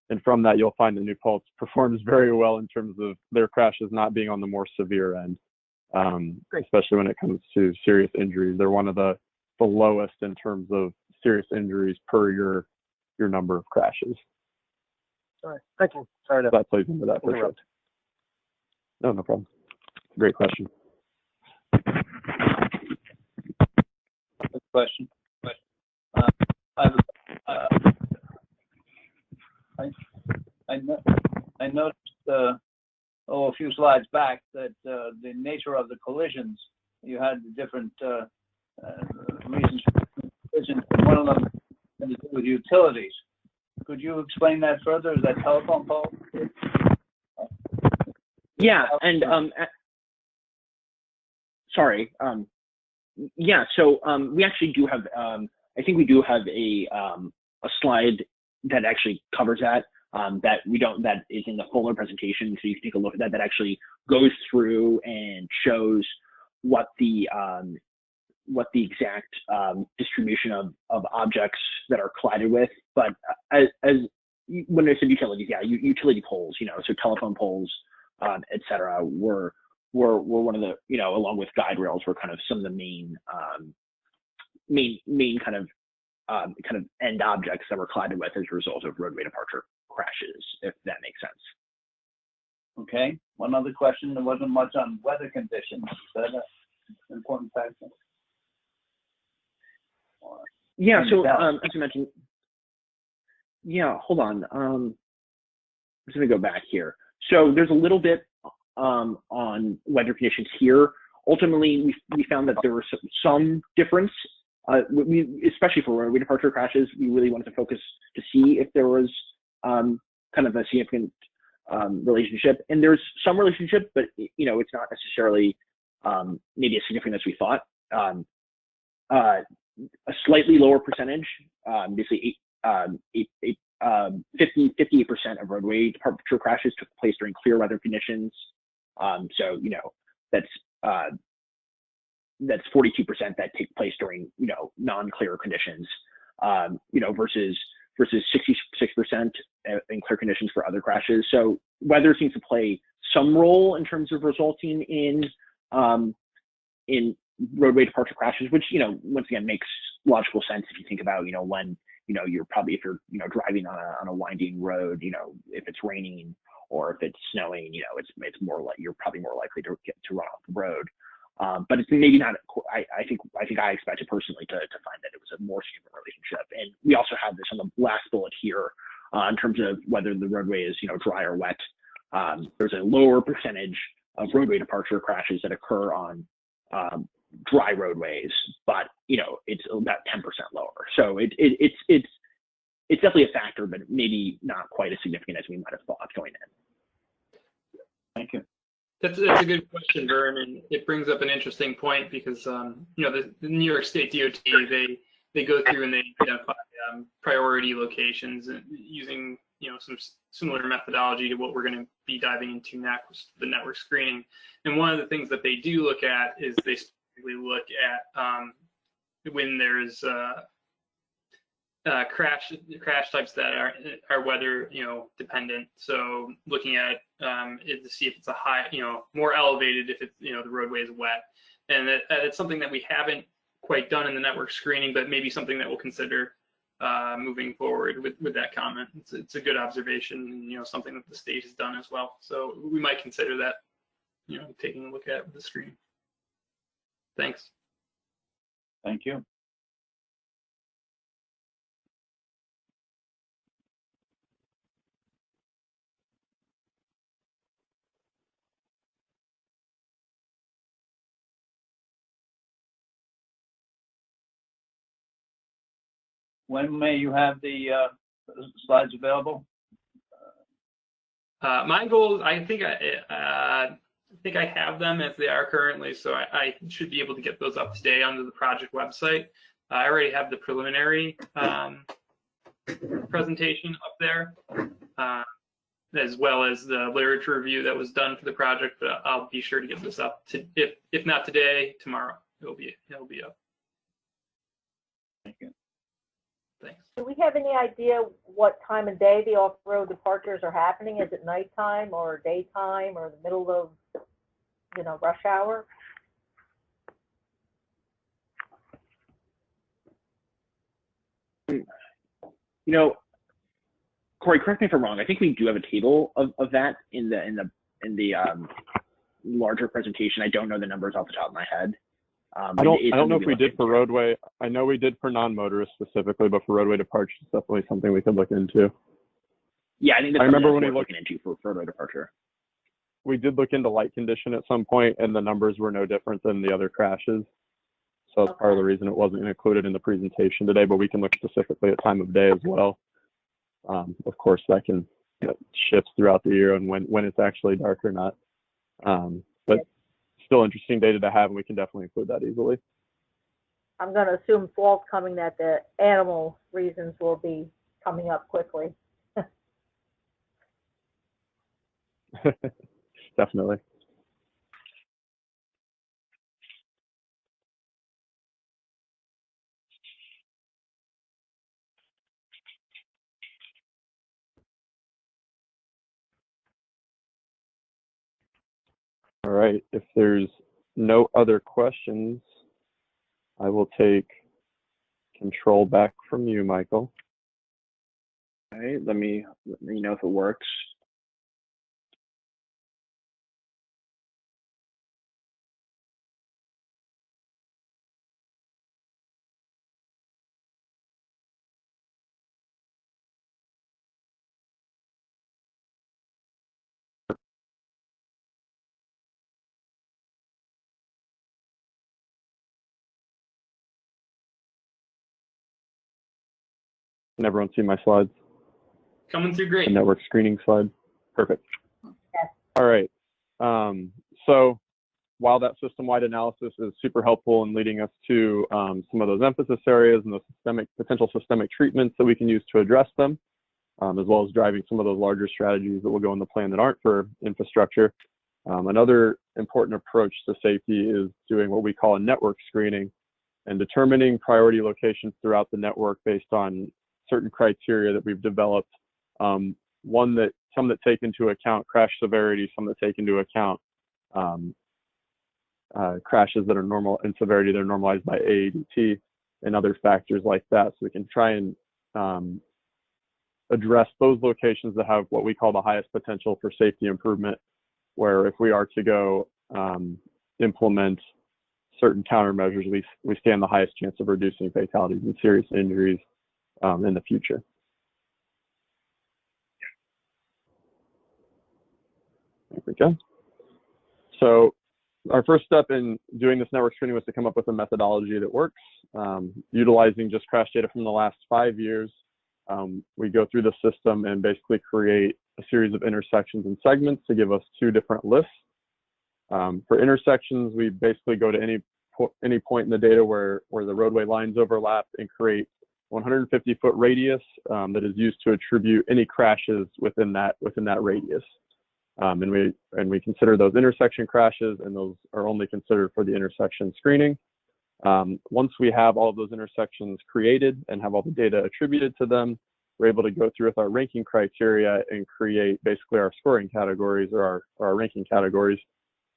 And from that, you'll find that New Paltz performs very well in terms of their crashes not being on the more severe end, especially when it comes to serious injuries. They're one of the lowest in terms of serious injuries per your number of crashes. All right, thank you. Sorry to that plays into that for sure. No problem. Great question. Good question. I noticed a few slides back that the nature of the collisions, you had different reasons for collisions. One of them had to do with utilities. Could you explain that further? Is that telephone pole? Yeah, and sorry. Yeah, so we actually do have. I think we do have a slide that actually covers that. That is in the fuller presentation, so you can take a look at that. That actually goes through and shows what the exact distribution of objects that are collided with. But as when I said utilities, yeah, utility poles, so telephone poles, etc., were one of the, along with guide rails, were kind of some of the main kind of end objects that were collided with as a result of roadway departure crashes, if that makes sense. Okay. One other question. There wasn't much on weather conditions. Is that an important factor? Yeah. So as I mentioned, yeah. Hold on. I'm just gonna go back here. So there's a little bit on weather conditions here. Ultimately, we found that there was some difference. Especially for roadway departure crashes, we really wanted to focus to see if there was kind of a significant relationship. And there's some relationship, but it's not necessarily maybe as significant as we thought. A slightly lower percentage, basically 58% of roadway departure crashes took place during clear weather conditions. So that's 42% that take place during non-clear conditions, versus 66% in clear conditions for other crashes. So weather seems to play some role in terms of resulting in roadway departure crashes, which once again makes logical sense if you think about when you're probably, if you're driving on a winding road, if it's raining or if it's snowing, it's more like you're probably more likely to run off the road. But it's maybe not. I think I expected personally to find that it was a more significant relationship. And we also have this on the last bullet here in terms of whether the roadway is dry or wet. there's a lower percentage of roadway departure crashes that occur on dry roadways, but it's about 10% lower. So it's definitely a factor, but maybe not quite as significant as we might have thought going in. Thank you. That's a good question, Vern, and it brings up an interesting point because the New York State DOT, they go through and they identify priority locations using some similar methodology to what we're going to be diving into next, the network screening. And one of the things that they do look at is they specifically look at when there's crash types that are weather dependent. So looking at it to see if it's a high, more elevated if it's the roadway is wet, and it's something that we haven't quite done in the network screening, but maybe something that we'll consider moving forward with that comment. It's a good observation, and something that the state has done as well. So we might consider that, taking a look at with the screen. Thanks. Thank you. When may you have the slides available? My goal is, I think I have them as they are currently, so I should be able to get those up today onto the project website. I already have the preliminary presentation up there, as well as the literature review that was done for the project. But I'll be sure to get this up if not today, tomorrow. It'll be up. Thank you. Thanks. Do we have any idea what time of day the off-road departures are happening? Is it nighttime or daytime or the middle of, rush hour? Corey, correct me if I'm wrong. I think we do have a table of that in the larger presentation. I don't know the numbers off the top of my head. I don't know if we did for roadway. I know we did for non-motorists specifically, but for roadway departure, it's definitely something we could look into. Yeah, I think that's I remember when we we looked into for roadway departure. We did look into light condition at some point, and the numbers were no different than the other crashes. So that's part of the reason it wasn't included in the presentation today, but we can look specifically at time of day as well. Of course, that can shift throughout the year and when it's actually dark or not. But still interesting data to have, and we can definitely include that easily. I'm going to assume fall's coming, that the animal reasons will be coming up quickly. Definitely. All right, if there's no other questions, I will take control back from you, Michael. All right, let me know if it works. Can everyone see my slides? Coming through great. The network screening slide. Perfect. Yes. All right. So while that system-wide analysis is super helpful in leading us to some of those emphasis areas and those potential systemic treatments that we can use to address them, as well as driving some of those larger strategies that will go in the plan that aren't for infrastructure, another important approach to safety is doing what we call a network screening and determining priority locations throughout the network based on certain criteria that we've developed. Some that take into account crash severity, some that take into account crashes that are normal in severity, they're normalized by AADT and other factors like that. So we can try and address those locations that have what we call the highest potential for safety improvement, where if we are to go implement certain countermeasures, we stand the highest chance of reducing fatalities and serious injuries in the future. There we go. So our first step in doing this network screening was to come up with a methodology that works, utilizing just crash data from the last 5 years. We go through the system and basically create a series of intersections and segments to give us 2 different lists. For intersections, we basically go to any point in the data where the roadway lines overlap and create 150-foot radius that is used to attribute any crashes within that radius. And we consider those intersection crashes, and those are only considered for the intersection screening. Once we have all of those intersections created and have all the data attributed to them, we're able to go through with our ranking criteria and create basically our scoring categories or our ranking categories.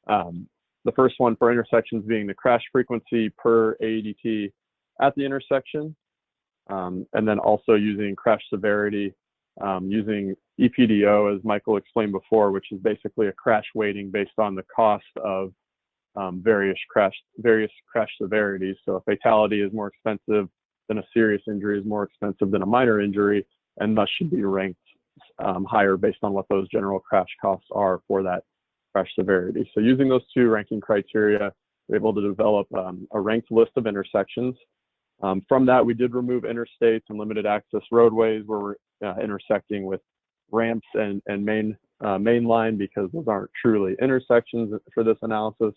The first one for intersections being the crash frequency per AEDT at the intersection, and then also using crash severity, using EPDO, as Michael explained before, which is basically a crash weighting based on the cost of various crash severities. So a fatality is more expensive than a serious injury, is more expensive than a minor injury, and thus should be ranked higher based on what those general crash costs are for that crash severity. So using those 2 ranking criteria, we're able to develop a ranked list of intersections. From that, we did remove interstates and limited access roadways where we're intersecting with ramps and main line, because those aren't truly intersections for this analysis,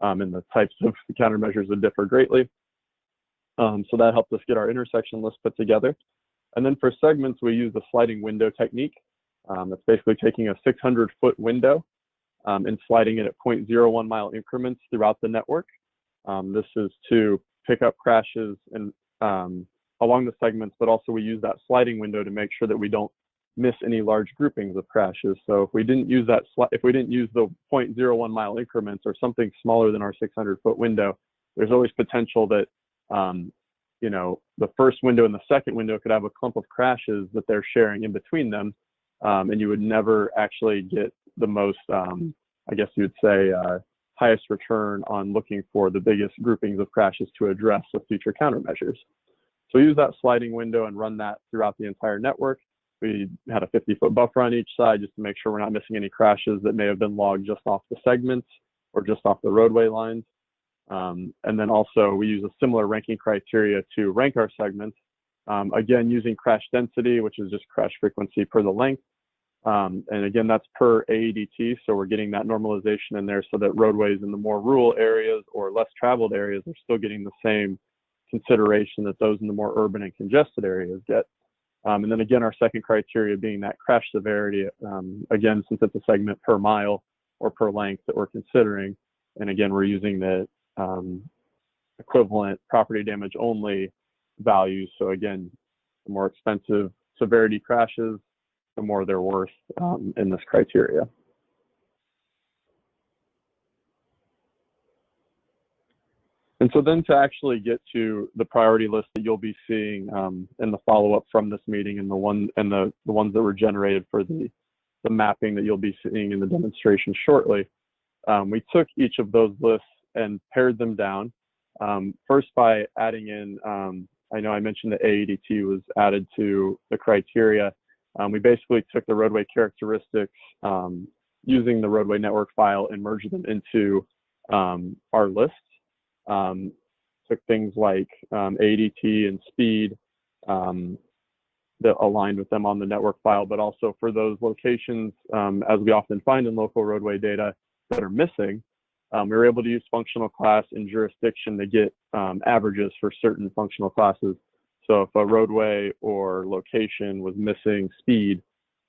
and the types of countermeasures would differ greatly. So that helped us get our intersection list put together. And then for segments, we use the sliding window technique. That's basically taking a 600-foot window and sliding it at 0.01 mile increments throughout the network. This is to pick up crashes and along the segments, but also we use that sliding window to make sure that we don't miss any large groupings of crashes. So if we didn't use the 0.01 mile increments or something smaller than our 600-foot window, there's always potential that you know, the first window and the second window could have a clump of crashes that they're sharing in between them, and you would never actually get the most, I guess you would say, highest return on looking for the biggest groupings of crashes to address with future countermeasures. So use that sliding window and run that throughout the entire network. We had a 50-foot buffer on each side just to make sure we're not missing any crashes that may have been logged just off the segments or just off the roadway lines. And then also we use a similar ranking criteria to rank our segments. Again, using crash density, which is just crash frequency per the length. And again, that's per AEDT. So we're getting that normalization in there so that roadways in the more rural areas or less traveled areas are still getting the same consideration that those in the more urban and congested areas get. And then again, our second criteria being that crash severity, again, since it's a segment per mile or per length that we're considering. And again, we're using the equivalent property damage only values. So again, the more expensive severity crashes, the more they're worth in this criteria. And so then to actually get to the priority list that you'll be seeing in the follow-up from this meeting and the ones that were generated for the mapping that you'll be seeing in the demonstration shortly, we took each of those lists and pared them down. First by adding in, I know I mentioned that AEDT was added to the criteria. We basically took the roadway characteristics using the roadway network file and merged them into our list. Took things like ADT and speed that aligned with them on the network file, but also for those locations, as we often find in local roadway data that are missing, we were able to use functional class and jurisdiction to get averages for certain functional classes. So if a roadway or location was missing speed,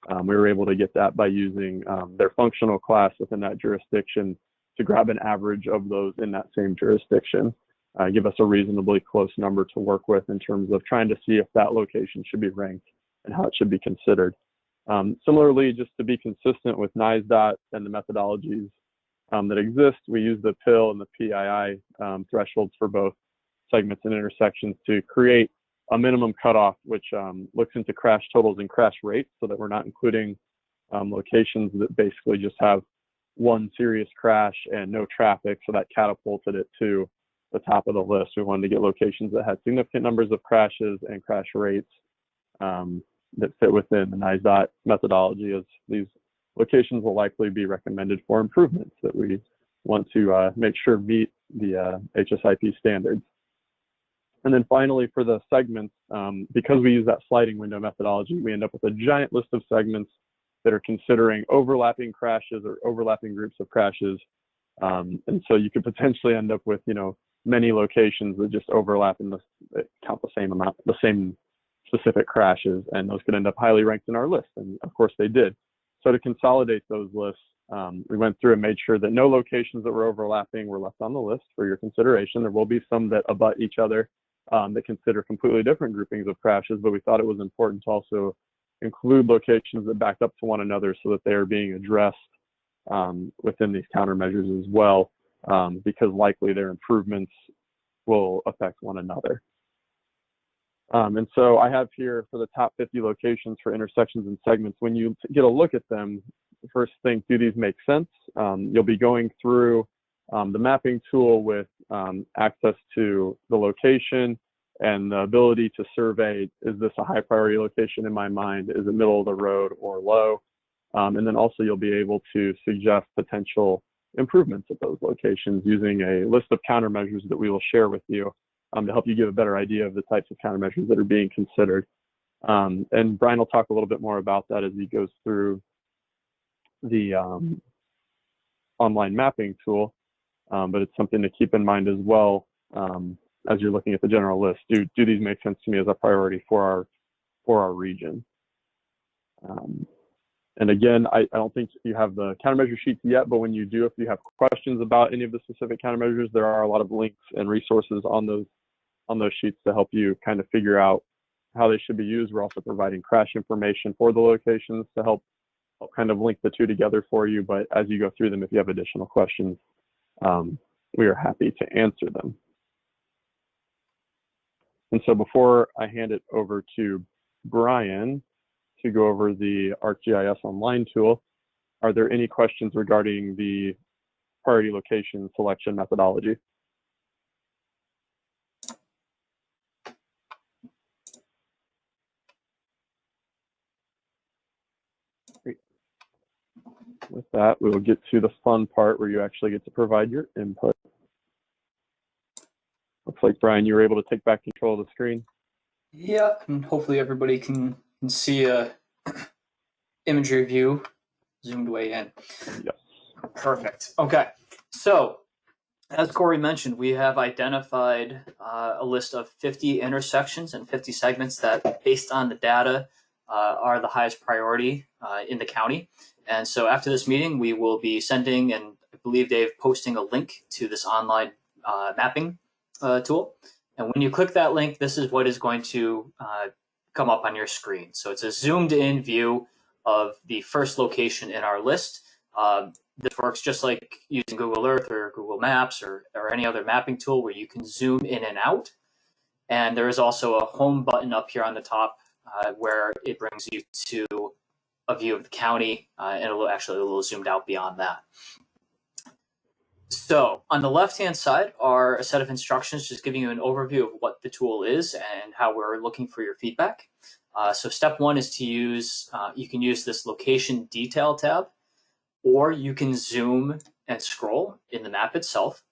we were able to get that by using their functional class within that jurisdiction to grab an average of those in that same jurisdiction, give us a reasonably close number to work with in terms of trying to see if that location should be ranked and how it should be considered. Similarly, just to be consistent with NISDOT and the methodologies that exist, we use the PIL and the PII thresholds for both segments and intersections to create a minimum cutoff, which looks into crash totals and crash rates so that we're not including locations that basically just have one serious crash and no traffic, so that catapulted it to the top of the list. We wanted to get locations that had significant numbers of crashes and crash rates that fit within the NISDOT methodology, as these locations will likely be recommended for improvements that we want to make sure meet the HSIP standards. And then finally, for the segments, because we use that sliding window methodology, we end up with a giant list of segments that are considering overlapping crashes or overlapping groups of crashes. And so you could potentially end up with, many locations that just overlap and count the same amount, the same specific crashes, and those could end up highly ranked in our list. And of course they did. So to consolidate those lists, we went through and made sure that no locations that were overlapping were left on the list for your consideration. There will be some that abut each other that consider completely different groupings of crashes, but we thought it was important to also include locations that back up to one another so that they are being addressed within these countermeasures as well, because likely their improvements will affect one another. And so I have here for the top 50 locations for intersections and segments. When you get a look at them, the first thing, do these make sense? You'll be going through the mapping tool with access to the location and the ability to survey, is this a high priority location in my mind? Is it middle of the road or low? And then also you'll be able to suggest potential improvements at those locations using a list of countermeasures that we will share with you to help you give a better idea of the types of countermeasures that are being considered. And Brian will talk a little bit more about that as he goes through the online mapping tool, but it's something to keep in mind as well as you're looking at the general list. Do these make sense to me as a priority for our region? And again, I don't think you have the countermeasure sheets yet, but when you do, if you have questions about any of the specific countermeasures, there are a lot of links and resources on those sheets to help you kind of figure out how they should be used. We're also providing crash information for the locations to help kind of link the two together for you. But as you go through them, if you have additional questions, we are happy to answer them. And so before I hand it over to Brian to go over the ArcGIS online tool, are there any questions regarding the priority location selection methodology? Great. With that, we will get to the fun part where you actually get to provide your input. Looks like, Brian, you were able to take back control of the screen. Yeah, and hopefully everybody can see a imagery view zoomed way in. Yes. Perfect. Okay. So, as Corey mentioned, we have identified a list of 50 intersections and 50 segments that, based on the data, are the highest priority in the county. And so after this meeting, we will be sending, and I believe Dave posting a link to this online mapping tool. And when you click that link, this is what is going to come up on your screen. So it's a zoomed in view of the first location in our list. This works just like using Google Earth or Google Maps or any other mapping tool where you can zoom in and out. And there is also a home button up here on the top where it brings you to a view of the county, and actually a little zoomed out beyond that. So on the left-hand side are a set of instructions just giving you an overview of what the tool is and how we're looking for your feedback. So step one is to use, you can use this location detail tab, or you can zoom and scroll in the map itself.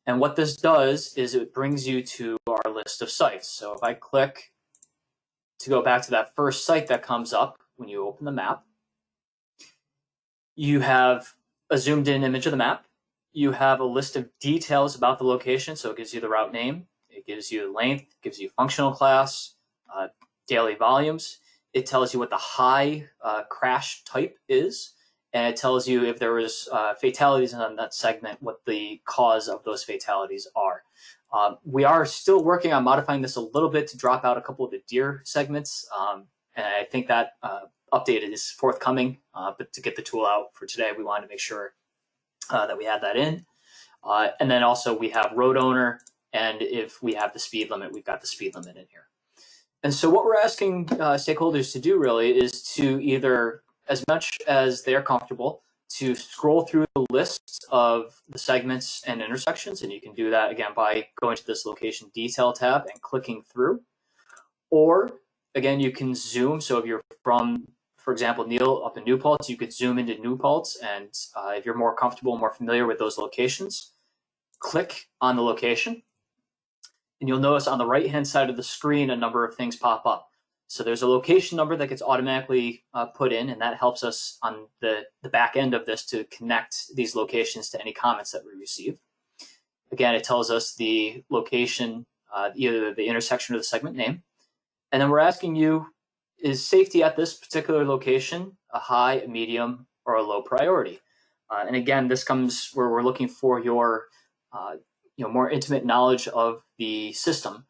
And what this does is it brings you to our list of sites. So if I click to go back to that first site that comes up when you open the map, you have a zoomed in image of the map. You have a list of details about the location. So it gives you the route name, it gives you length, it gives you functional class, daily volumes. It tells you what the high crash type is. And it tells you if there was fatalities on that segment, what the cause of those fatalities are. We are still working on modifying this a little bit to drop out a couple of the deer segments. And I think that update is forthcoming. But to get the tool out for today, we wanted to make sure that we had that in. And then also we have road owner. And if we have the speed limit, we've got the speed limit in here. And so what we're asking stakeholders to do really is to either, as much as they're comfortable, to scroll through the list of the segments and intersections. And you can do that again by going to this location detail tab and clicking through. Or again, you can zoom. So if you're from for example, Neil up in New Paltz, you could zoom into New Paltz, and if you're more comfortable, more familiar with those locations, click on the location, and you'll notice on the right-hand side of the screen a number of things pop up. So there's a location number that gets automatically put in, and that helps us on the back end of this to connect these locations to any comments that we receive. Again, it tells us the location, either the intersection or the segment name. And then we're asking you, is safety at this particular location a high, a medium, or a low priority? And again, this comes where we're looking for your more intimate knowledge of the system.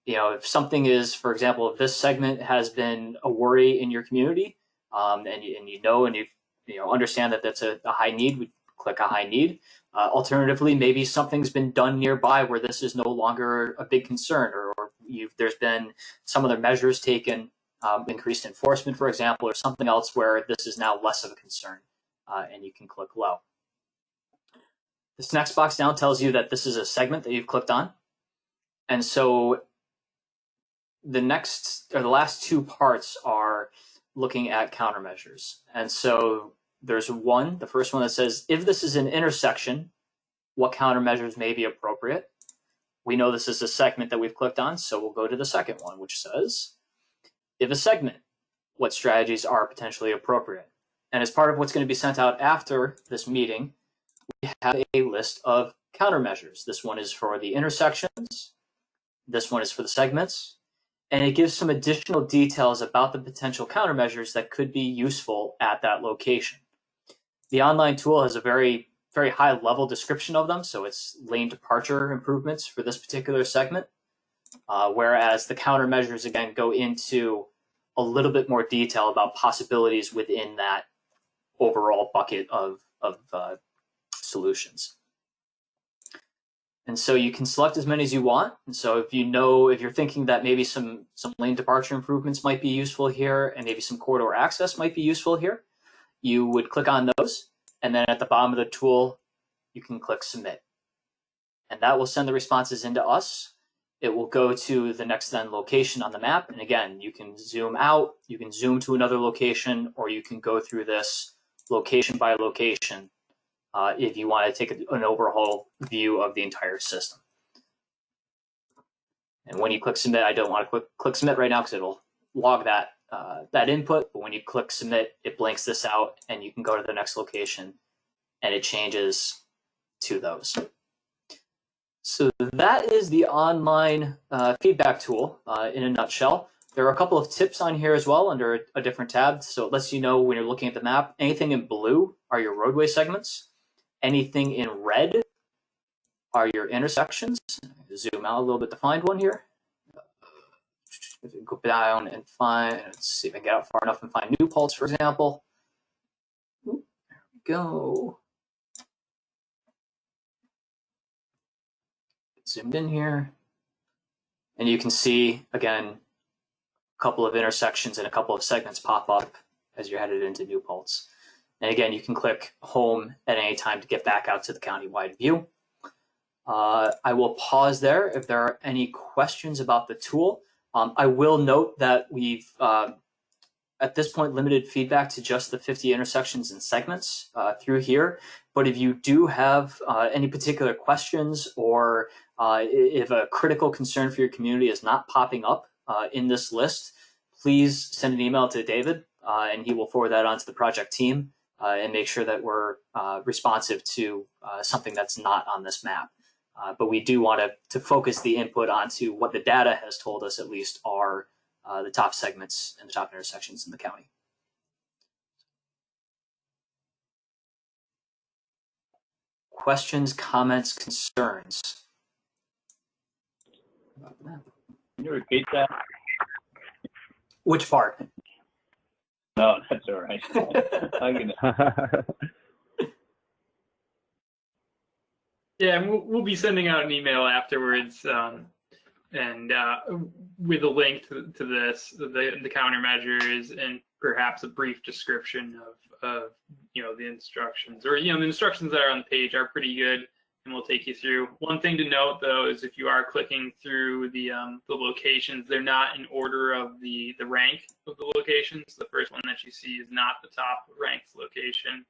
If something is, for example, if this segment has been a worry in your community, and you understand that that's a high need, we click a high need. Alternatively, maybe something's been done nearby where this is no longer a big concern, or there's been some other measures taken, increased enforcement, for example, or something else where this is now less of a concern, and you can click low. This next box down tells you that this is a segment that you've clicked on. And so the last two parts are looking at countermeasures. And so there's the first one that says, if this is an intersection, what countermeasures may be appropriate? We know this is a segment that we've clicked on, so we'll go to the second one, which says, if a segment, what strategies are potentially appropriate? And as part of what's going to be sent out after this meeting, we have a list of countermeasures. This one is for the intersections. This one is for the segments. And it gives some additional details about the potential countermeasures that could be useful at that location. The online tool has a very, very high level description of them. So it's lane departure improvements for this particular segment. Whereas the countermeasures, again, go into a little bit more detail about possibilities within that overall bucket of solutions. And so you can select as many as you want. And so if you're thinking that maybe some lane departure improvements might be useful here, and maybe some corridor access might be useful here, you would click on those. And then at the bottom of the tool, you can click submit. And that will send the responses into us. It will go to the next then location on the map. And again, you can zoom out, you can zoom to another location, or you can go through this location by location if you want to take an overall view of the entire system. And when you click submit, I don't want to click submit right now because it'll log that input. But when you click submit, it blanks this out, and you can go to the next location, and it changes to those. So that is the online feedback tool in a nutshell. There are a couple of tips on here as well under a different tab. So it lets you know when you're looking at the map, anything in blue are your roadway segments. Anything in red are your intersections. Zoom out a little bit to find one here. Go down and let's see if I can get out far enough and find New Paltz, for example. Ooh, there we go. Zoomed in here. And you can see, again, a couple of intersections and a couple of segments pop up as you're headed into New Paltz. And again, you can click home at any time to get back out to the county-wide view. I will pause there if there are any questions about the tool. I will note that we've, at this point, limited feedback to just the 50 intersections and segments through here. But if you do have any particular questions, or if a critical concern for your community is not popping up in this list, please send an email to David, and he will forward that on to the project team and make sure that we're responsive to something that's not on this map. But we do want to focus the input onto what the data has told us at least are the top segments and the top intersections in the county. Questions, comments, concerns? Can you repeat that? Which part? No, that's all right. Yeah, and we'll be sending out an email afterwards, and with a link to this, the countermeasures, and perhaps a brief description of the instructions, or the instructions that are on the page are pretty good. and we'll take you through. One thing to note, though, is if you are clicking through the locations, they're not in order of the rank of the locations. The first one that you see is not the top ranked location.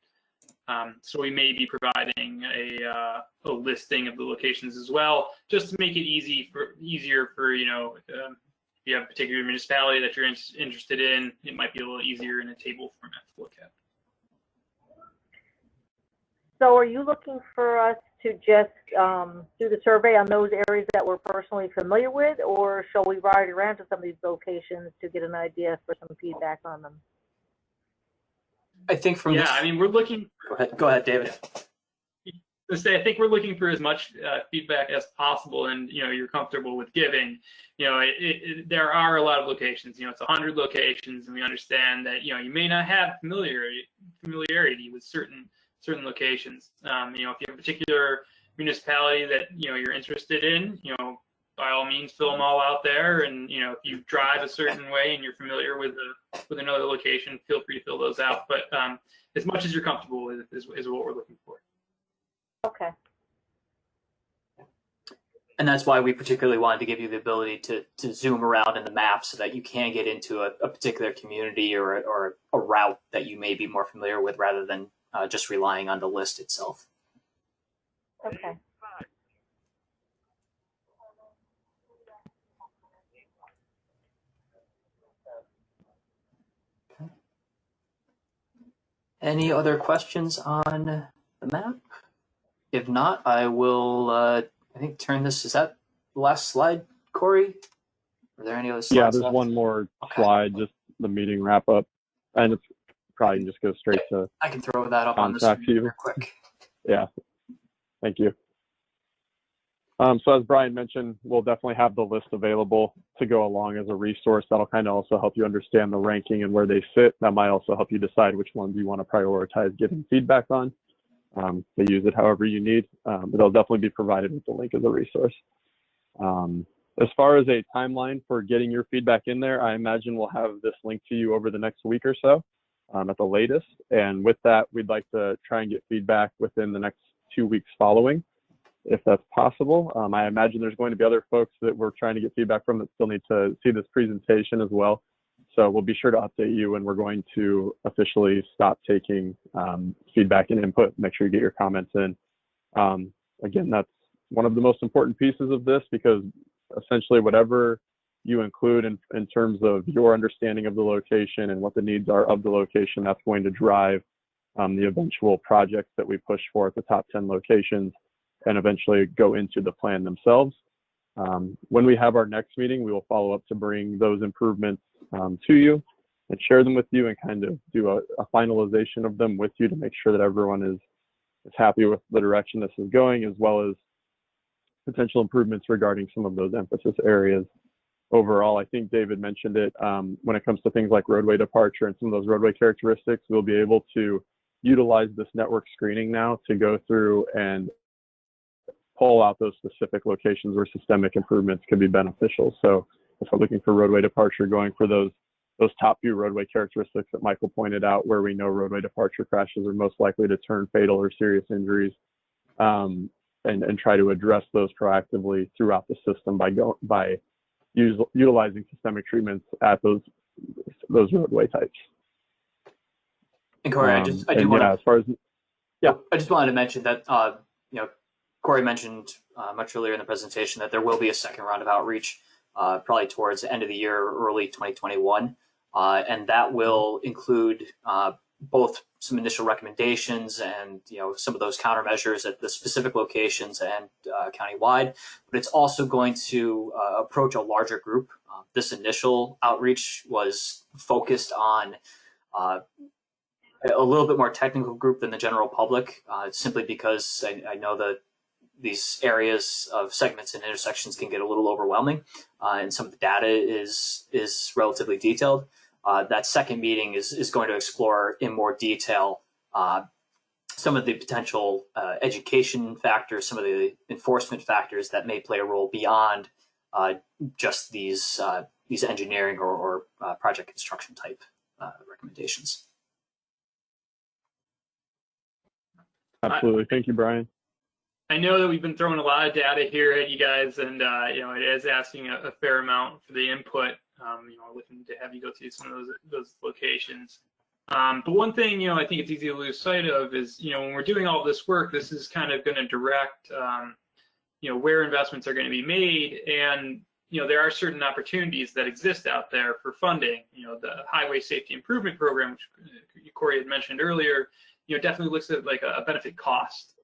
So we may be providing a listing of the locations as well, just to make it easier for, if you have a particular municipality that you're interested in, it might be a little easier in a table format to look at. So are you looking for us to just do the survey on those areas that we're personally familiar with, or shall we ride around to some of these locations to get an idea for some feedback on them? I think from this. I mean, we're looking. Go ahead, David. I think we're looking for as much feedback as possible, and you're comfortable with giving. There are a lot of locations. It's 100 locations, and we understand that you may not have familiarity with certain locations. If you have a particular municipality that you're interested in, by all means fill them all out there. And if you drive a certain way and you're familiar with another location, feel free to fill those out. But as much as you're comfortable with is what we're looking for. Okay. And that's why we particularly wanted to give you the ability to zoom around in the map so that you can get into a particular community or a route that you may be more familiar with, rather than just relying on the list itself. Okay. Any other questions on the map? If not, I will, I think, turn this. Is that the last slide, Corey? Are there any other slides? Yeah, there's left? one more slide, just the meeting wrap up. And it's probably can just go straight to. I can throw that up on the screen real quick. Yeah, thank you. So as Brian mentioned, we'll definitely have the list available to go along as a resource. That'll kind of also help you understand the ranking and where they sit. That might also help you decide which ones you want to prioritize getting feedback on. To use it however you need, but it'll definitely be provided with the link as a resource. As far as a timeline for getting your feedback in there, I imagine we'll have this link to you over the next week or so at the latest. And with that, we'd like to try and get feedback within the next 2 weeks following, if that's possible. I imagine there's going to be other folks that we're trying to get feedback from that still need to see this presentation as well. So we'll be sure to update you when we're going to officially stop taking feedback and input. Make sure you get your comments in. Again, that's one of the most important pieces of this, because essentially whatever you include in terms of your understanding of the location and what the needs are of the location, that's going to drive the eventual projects that we push for at the top 10 locations and eventually go into the plan themselves. When we have our next meeting, we will follow up to bring those improvements to you and share them with you, and kind of do a finalization of them with you to make sure that everyone is happy with the direction this is going, as well as potential improvements regarding some of those emphasis areas. Overall, I think David mentioned it, when it comes to things like roadway departure and some of those roadway characteristics, we'll be able to utilize this network screening now to go through and pull out those specific locations where systemic improvements could be beneficial. So if we're looking for roadway departure, going for those top few roadway characteristics that Michael pointed out, where we know roadway departure crashes are most likely to turn fatal or serious injuries, and try to address those proactively throughout the system by utilizing systemic treatments at those roadway types. And Corey, I just wanted to mention that Corey mentioned much earlier in the presentation that there will be a second round of outreach, probably towards the end of the year, early 2021, and that will include both some initial recommendations and some of those countermeasures at the specific locations and countywide. But it's also going to approach a larger group. This initial outreach was focused on a little bit more technical group than the general public, simply because I know that these areas of segments and intersections can get a little overwhelming, and some of the data is relatively detailed. That second meeting is going to explore in more detail some of the potential education factors, some of the enforcement factors that may play a role beyond just these engineering or project construction type recommendations. Absolutely. Thank you, Brian. I know that we've been throwing a lot of data here at you guys, and it is asking a fair amount for the input. Looking to have you go through some of those locations. But one thing, I think it's easy to lose sight of is, when we're doing all this work, this is kind of going to direct, where investments are going to be made, and there are certain opportunities that exist out there for funding. The Highway Safety Improvement Program, which Corey had mentioned earlier, definitely looks at like a benefit cost.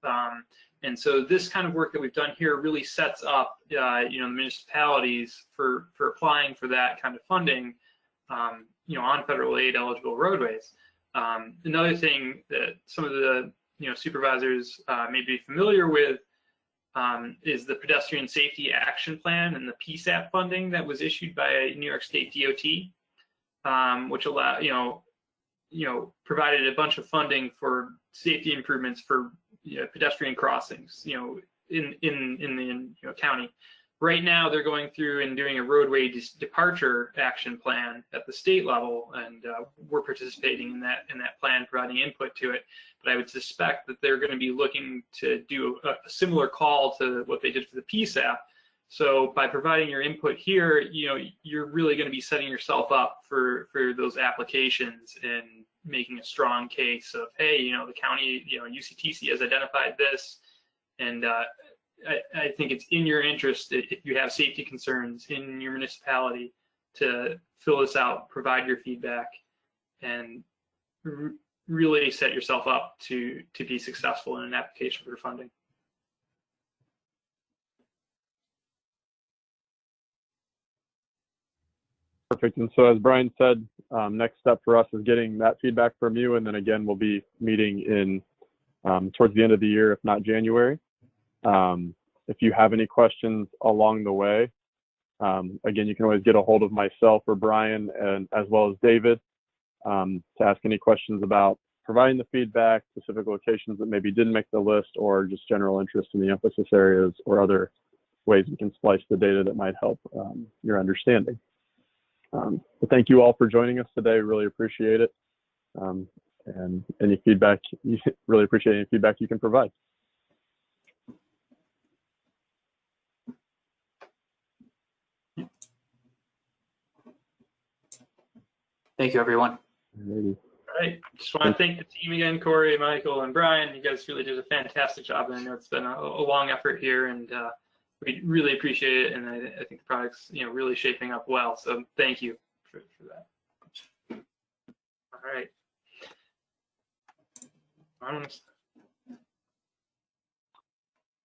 And so this kind of work that we've done here really sets up, the municipalities for applying for that kind of funding, on federal aid eligible roadways. Another thing that some of the supervisors may be familiar with is the Pedestrian Safety Action Plan and the PSAP funding that was issued by New York State DOT, which provided a bunch of funding for safety improvements for pedestrian crossings, in the county. Right now, they're going through and doing a roadway departure action plan at the state level, and we're participating in that plan, providing input to it. But I would suspect that they're going to be looking to do a similar call to what they did for the PSAP. So by providing your input here, you're really going to be setting yourself up for those applications and making a strong case of, hey, the county, UCTC has identified this, and I think it's in your interest, if you have safety concerns in your municipality, to fill this out, provide your feedback, and really set yourself up to be successful in an application for funding. Perfect. And so as Brian said, next step for us is getting that feedback from you. And then again, we'll be meeting in towards the end of the year, if not January. If you have any questions along the way, again, you can always get a hold of myself or Brian, and as well as David, to ask any questions about providing the feedback, specific locations that maybe didn't make the list, or just general interest in the emphasis areas or other ways we can splice the data that might help your understanding. But thank you all for joining us today. Really appreciate it. And any feedback, really appreciate any feedback you can provide. Thank you, everyone. Alrighty. All right. Just want to thank the team again, Corey, Michael, and Brian. You guys really did a fantastic job. I know it's been a long effort here, and we really appreciate it. And I think the product's really shaping up well. So thank you for that. All right.